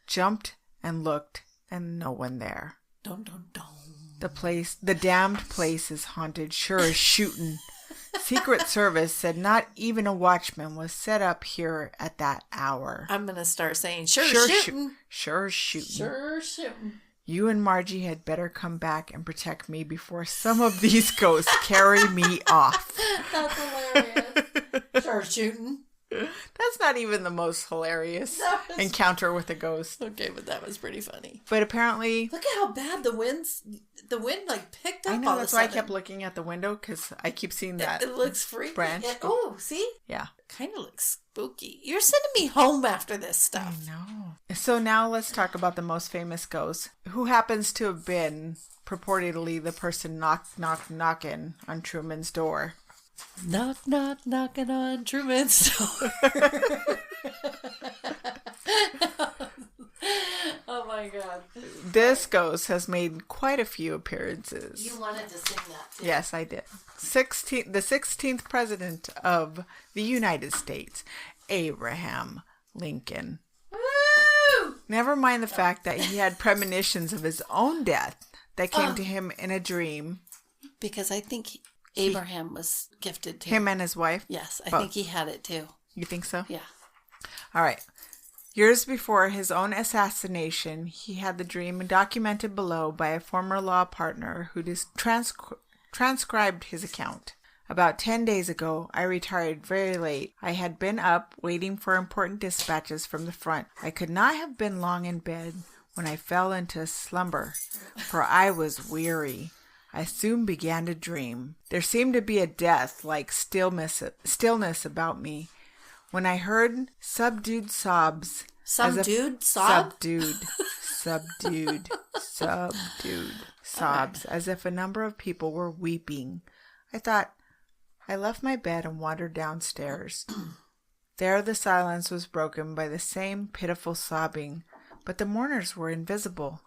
Jumped and looked, and no one there. Dun, dun, dun. The damned place is haunted, sure as shootin'. Secret Service said not even a watchman was set up here at that hour. I'm going to start saying, sure shootin'. Sure shootin'. Sure shootin'. You and Margie had better come back and protect me before some of these ghosts carry me off. That's hilarious. Sure shootin'. That's not even the most hilarious encounter with a ghost. Okay, but that was pretty funny. But apparently... Look at how bad the wind like picked up. I know, that's why I kept looking at the window, because I keep seeing that. It looks freaky. Branch. Oh, see? Yeah. Kind of looks spooky. You're sending me home after this stuff. I know. So now let's talk about the most famous ghost, who happens to have been purportedly the person knocking on Truman's door. Knock, knock, knocking on Truman's door. Oh my God. This ghost has made quite a few appearances. You wanted to sing that too. Yes, I did. The 16th president of the United States, Abraham Lincoln. Woo! Never mind the fact that he had premonitions of his own death that came to him in a dream. Because I think Abraham was gifted too. Him and his wife? Yes, I think he had it too. You think so? Yeah. All right. Years before his own assassination, he had the dream documented below by a former law partner who transcribed his account. About 10 days ago, I retired very late. I had been up waiting for important dispatches from the front. I could not have been long in bed when I fell into slumber, for I was weary. I soon began to dream. There seemed to be a death-like stillness about me, when I heard subdued sobs. Subdued sobs, as if a number of people were weeping. I thought, I left my bed and wandered downstairs. There the silence was broken by the same pitiful sobbing, but the mourners were invisible.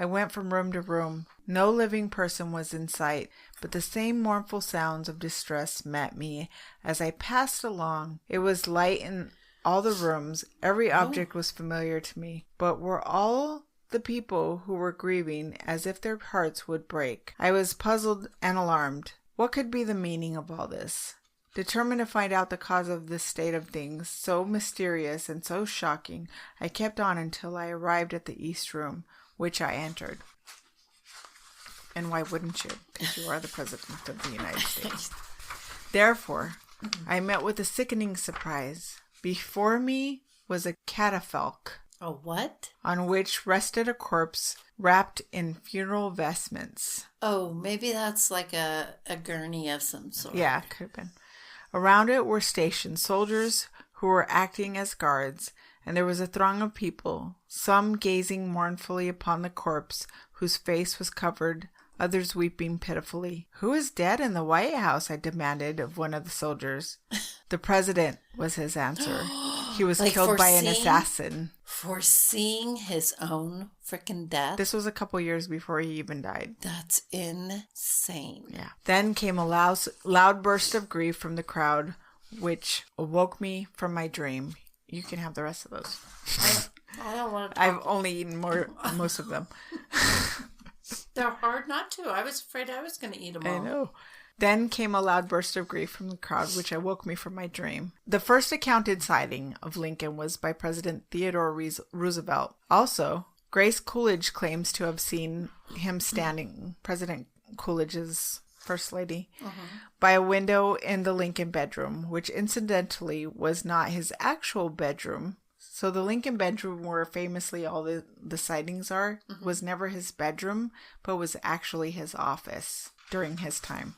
I went from room to room. No living person was in sight, but the same mournful sounds of distress met me as I passed along. It was light in all the rooms. Every object was familiar to me, but were all the people who were grieving as if their hearts would break. I was puzzled and alarmed. What could be the meaning of all this? Determined to find out the cause of this state of things, so mysterious and so shocking, I kept on until I arrived at the east room, which I entered. And why wouldn't you? Because you are the president of the United States. Therefore, I met with a sickening surprise. Before me was a catafalque. A what? On which rested a corpse wrapped in funeral vestments. Oh, maybe that's like a gurney of some sort. Yeah, could have been. Around it were stationed soldiers who were acting as guards, and there was a throng of people, some gazing mournfully upon the corpse, whose face was covered, others weeping pitifully. "Who is dead in the White House?" I demanded of one of the soldiers. "The president," was his answer. "He was killed by an assassin." Foreseeing his own freaking death? This was a couple years before he even died. That's insane. Yeah. Then came a loud burst of grief from the crowd, which awoke me from my dream. You can have the rest of those. I don't want to. I've only eaten most of them. They're hard not to. I was afraid I was going to eat them all. I know. Then came a loud burst of grief from the crowd, which awoke me from my dream. The first accounted sighting of Lincoln was by President Theodore Roosevelt. Also, Grace Coolidge claims to have seen him standing, President Coolidge's first lady, by a window in the Lincoln bedroom, which incidentally was not his actual bedroom. So the Lincoln bedroom, where famously all the sightings are, was never his bedroom, but was actually his office during his time.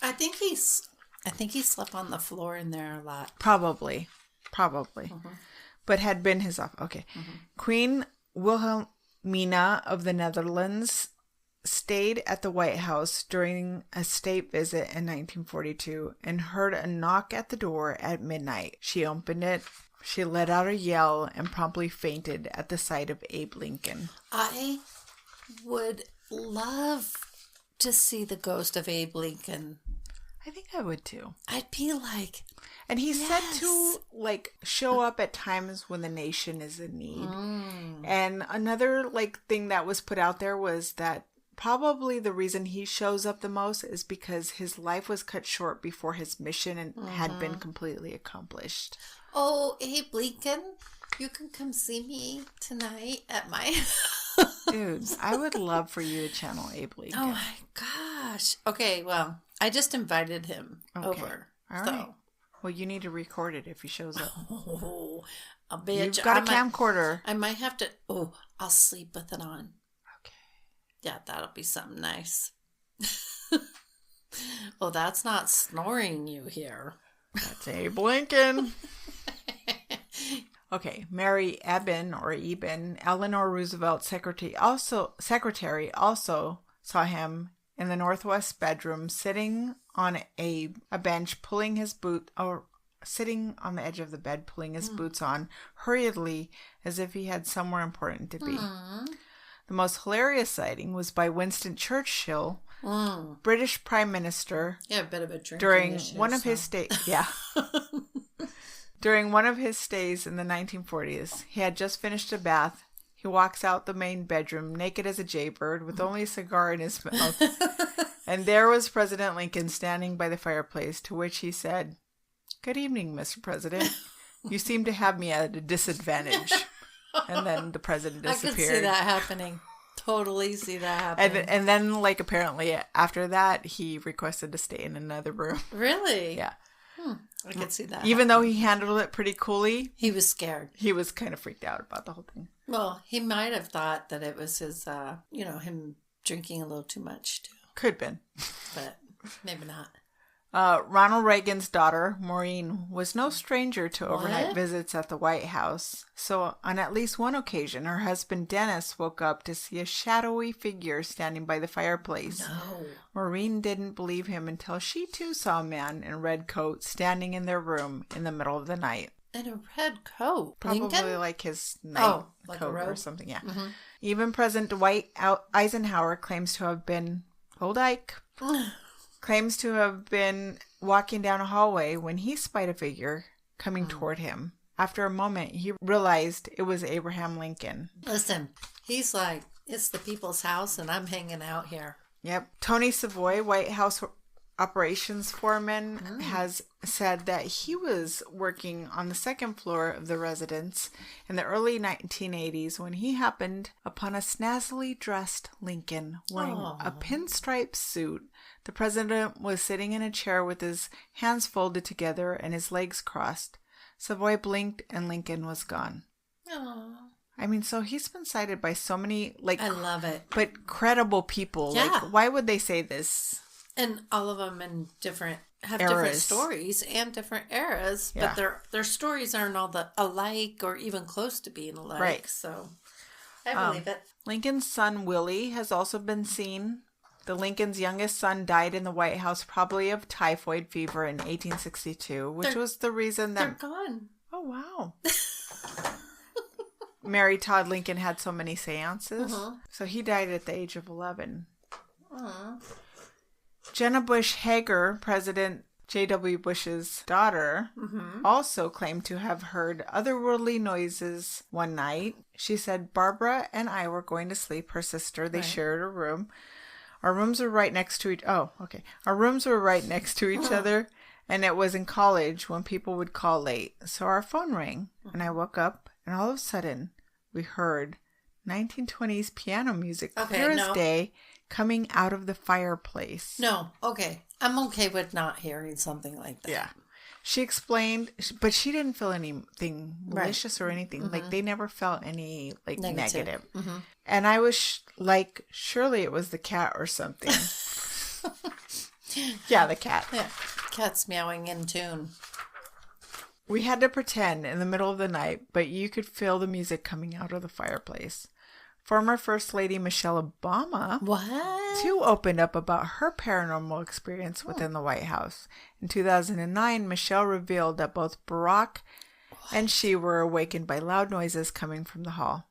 I think he slept on the floor in there a lot. Probably. But had been his office. Okay. Queen Wilhelmina of the Netherlands stayed at the White House during a state visit in 1942 and heard a knock at the door at midnight. She opened it. She let out a yell and promptly fainted at the sight of Abe Lincoln. I would love to see the ghost of Abe Lincoln. I think I would too. I'd be like... And he's said to show up at times when the nation is in need. And another thing that was put out there was that probably the reason he shows up the most is because his life was cut short before his mission had been completely accomplished. Oh, Abe Lincoln, you can come see me tonight at my... Dude, I would love for you to channel Abe Lincoln. Oh my gosh. Okay, well, I just invited him over. All right. Well, you need to record it if he shows up. Oh, a bitch. You've got a camcorder. I might have to... Oh, I'll sleep with it on. Okay. Yeah, that'll be something nice. Well, that's not snoring you here. That's Abe Lincoln. Okay, Mary Eben, Eleanor Roosevelt's secretary, also saw him in the northwest bedroom, sitting on a bench, pulling his boot, or sitting on the edge of the bed, pulling his boots on hurriedly, as if he had somewhere important to be. The most hilarious sighting was by Winston Churchill, British Prime Minister. Yeah, a bit of a drinking during issue, one of his stays. Yeah. During one of his stays in the 1940s, he had just finished a bath. He walks out the main bedroom, naked as a jaybird, with only a cigar in his mouth. And there was President Lincoln standing by the fireplace, to which he said, "Good evening, Mr. President. You seem to have me at a disadvantage." And then the president disappeared. I could see that happening. Totally see that happening. And then, apparently, after that, he requested to stay in another room. Really? Yeah. I could see that. Even though he handled it pretty coolly. He was scared. He was kind of freaked out about the whole thing. Well, he might have thought that it was his, him drinking a little too much, too. Could have been. But maybe not. Ronald Reagan's daughter, Maureen, was no stranger to overnight visits at the White House. So on at least one occasion, her husband Dennis woke up to see a shadowy figure standing by the fireplace. No. Maureen didn't believe him until she too saw a man in a red coat standing in their room in the middle of the night. In a red coat? Probably Lincoln? like his night coat or something, yeah. Even President Dwight Eisenhower claims to have been... Old Ike... claims to have been walking down a hallway when he spied a figure coming toward him. After a moment, he realized it was Abraham Lincoln. Listen, he's like, it's the people's house and I'm hanging out here. Yep. Tony Savoy, White House operations foreman has said that he was working on the second floor of the residence in the early 1980s when he happened upon a snazzily dressed Lincoln wearing a pinstripe suit. The president was sitting in a chair with his hands folded together and his legs crossed. Savoy blinked and Lincoln was gone. Aww. I mean, so he's been cited by so many, like... I love it. But credible people. Yeah. Like, why would they say this? And all of them in different eras. Different stories and different eras, yeah. but their stories aren't all alike or even close to being alike. Right. So I believe it. Lincoln's son Willie has also been seen. The Lincoln's youngest son died in the White House, probably of typhoid fever in 1862, which was the reason that they're gone. Oh wow. Mary Todd Lincoln had so many seances, so he died at the age of 11. Jenna Bush Hager, President J.W. Bush's daughter, also claimed to have heard otherworldly noises one night. She said, Barbara and I were going to sleep, her sister. They shared a room. Our rooms were right next to each Our rooms were right next to each other, and it was in college when people would call late. So our phone rang, and I woke up, and all of a sudden, we heard 1920s piano music, clear as day, coming out of the fireplace. No, okay. I'm okay with not hearing something like that. Yeah. She explained, but she didn't feel anything malicious or anything. Like, they never felt any, like, negative. And I was like, surely it was the cat or something. Yeah, the cat. Yeah, cat's meowing in tune. We had to pretend in the middle of the night, but you could feel the music coming out of the fireplace. Former First Lady Michelle Obama, too, opened up about her paranormal experience within the White House. In 2009, Michelle revealed that both Barack and she were awakened by loud noises coming from the hall.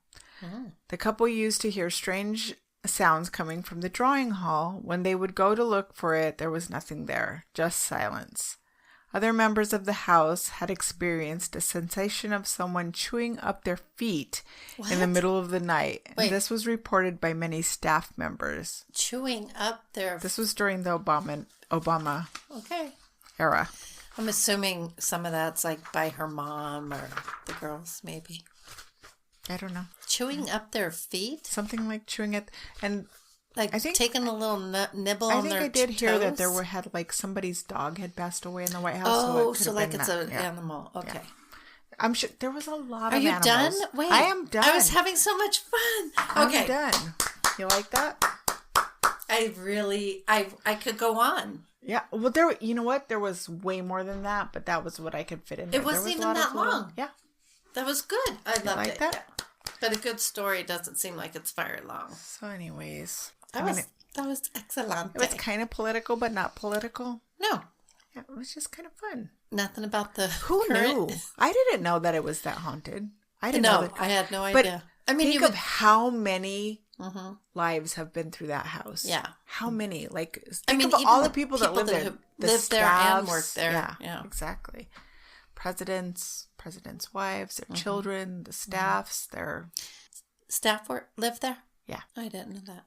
The couple used to hear strange sounds coming from the drawing hall. When they would go to look for it, there was nothing there, just silence. Other members of the house had experienced a sensation of someone chewing up their feet in the middle of the night. And this was reported by many staff members. Chewing up their... This was during the Obama era. I'm assuming some of that's like by her mom or the girls, maybe. I don't know. Chewing up their feet? Something like chewing it. And... Like, I think, taking a little nibble on their toes? I think I did hear that there had, like, somebody's dog had passed away in the White House. Oh, so like it's an animal. Okay. Yeah. I'm sure there was a lot of animals. Are you done? Wait. I am done. I was having so much fun. Okay. I'm done. You like that? I could go on. Yeah. Well, you know what? There was way more than that, but that was what I could fit in there. It wasn't even that long. Yeah. That was good. I loved it. That? Yeah. But a good story doesn't seem like it's very long. So anyways. That was excellent. It was kind of political, but not political. No. Yeah, it was just kind of fun. Nothing about the Who knew? I didn't know that it was that haunted. I didn't know that. I had no idea. I mean, think of how many lives have been through that house. Yeah. How many? Like, think of all the people that live there. Live there and work there. Yeah, exactly. Presidents' wives, their children, the staffs, their... Staff live there? Yeah. I didn't know that.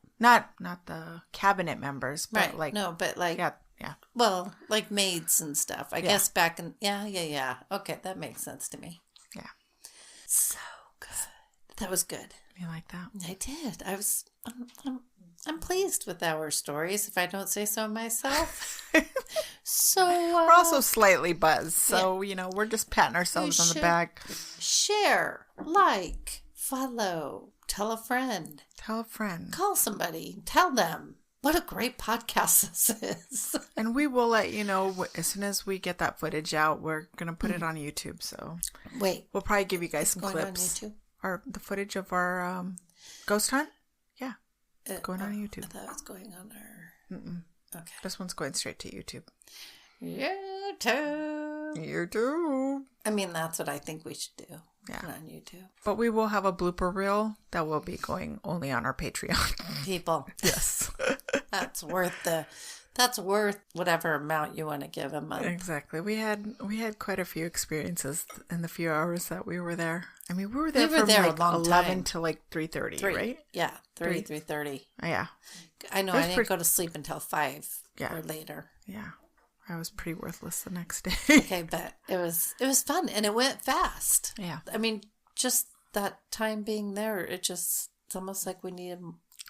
Not the cabinet members, but like... No, but like... Yeah. Well, like maids and stuff. I guess back in... Yeah. Okay, that makes sense to me. Yeah. So good. That was good. You like that? I did. I'm pleased with our stories, if I don't say so myself. So... we're also slightly buzzed, so, we're just patting ourselves on the back. Share, like, follow, tell a friend. Call somebody. Tell them what a great podcast this is. And we will let you know as soon as we get that footage out. We're going to put it on YouTube. So we'll probably give you guys some clips. On YouTube? The footage of our ghost hunt? Yeah. It's going on YouTube. I thought it was going on our... Okay. This one's going straight to YouTube. YouTube. I mean, that's what I think we should do. Yeah. Put it on YouTube. But we will have a blooper reel that will be going only on our Patreon. People. Yes. That's worth whatever amount you want to give a month. Exactly. We had quite a few experiences in the few hours that we were there. I mean, we were there from like 11 to like 3:30, right? Yeah, 3:30. Yeah. I know I didn't go to sleep until 5 or later. Yeah. I was pretty worthless the next day. Okay, but it was fun and it went fast. Yeah. I mean, just that time being there, it's almost like we needed.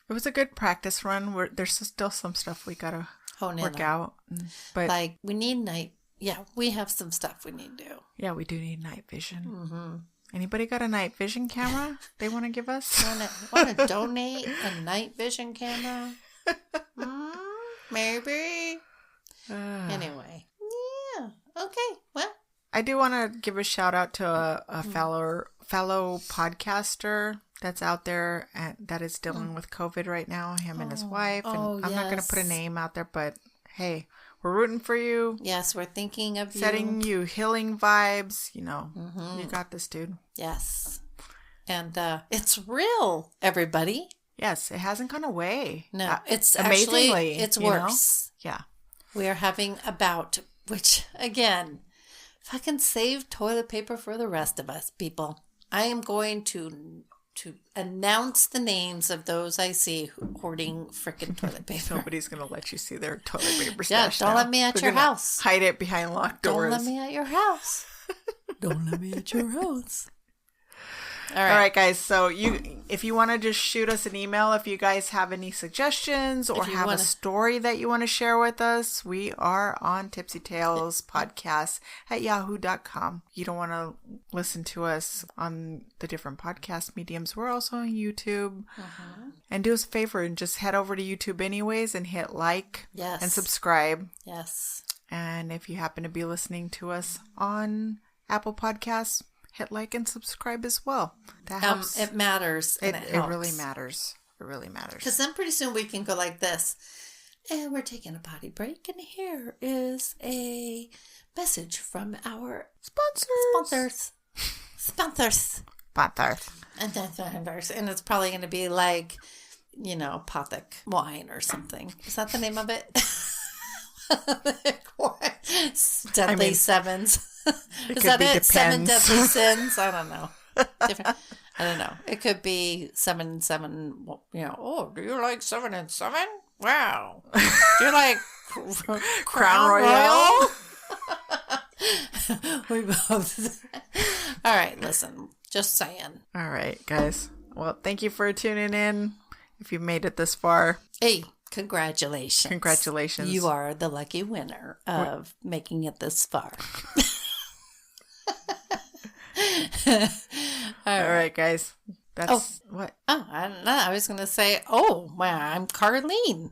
It was a good practice run. There's still some stuff we gotta work out. But like we need we have some stuff we need to do. Yeah, we do need night vision. Mm-hmm. Anybody got a night vision camera they want to give us? Want to donate a night vision camera? Maybe. Anyway. Yeah. Okay. Well. I do want to give a shout out to a fellow podcaster that's out there that is dealing with COVID right now, him and his wife. And I'm not going to put a name out there, but hey, we're rooting for you. Yes, we're thinking of setting you healing vibes. You know, you got this, dude. Yes. And it's real, everybody. Yes, it hasn't gone away. No, it's amazingly, it's worse. Yeah. We are having a bout, which, again, fucking save toilet paper for the rest of us, people. I am going to announce the names of those I see hoarding frickin' toilet paper. Nobody's going to let you see their toilet paper stash. Yeah, don't let me at your house. Hide it behind locked doors. Don't let me at your house. Don't let me at your house. All right, guys. So if you want to just shoot us an email, if you guys have any suggestions or have a story that you want to share with us, we are on tipsytalespodcast@yahoo.com. You don't want to listen to us on the different podcast mediums. We're also on YouTube. And do us a favor and just head over to YouTube anyways and hit like and subscribe. Yes. And if you happen to be listening to us on Apple Podcasts, hit like and subscribe as well. That helps. It matters. It really matters. It really matters. Because then pretty soon we can go like this. And we're taking a potty break. And here is a message from our sponsors. And it's probably going to be like, Pothic wine or something. Is that the name of it? Deadly Sevens. Is that it? Depends. 7 deadly sins? I don't know. I don't know. It could be 7. Oh, do you like 7 and 7? Wow. Do you like Crown Royal? We both. All right, listen. Just saying. All right, guys. Well, thank you for tuning in. If you've made it this far. Hey. Congratulations. You are the lucky winner of making it this far. All right, guys. That's what? Oh, I don't know. I was going to say, I'm Carlene.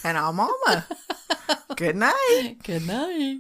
And I'm Alma. Good night. Good night.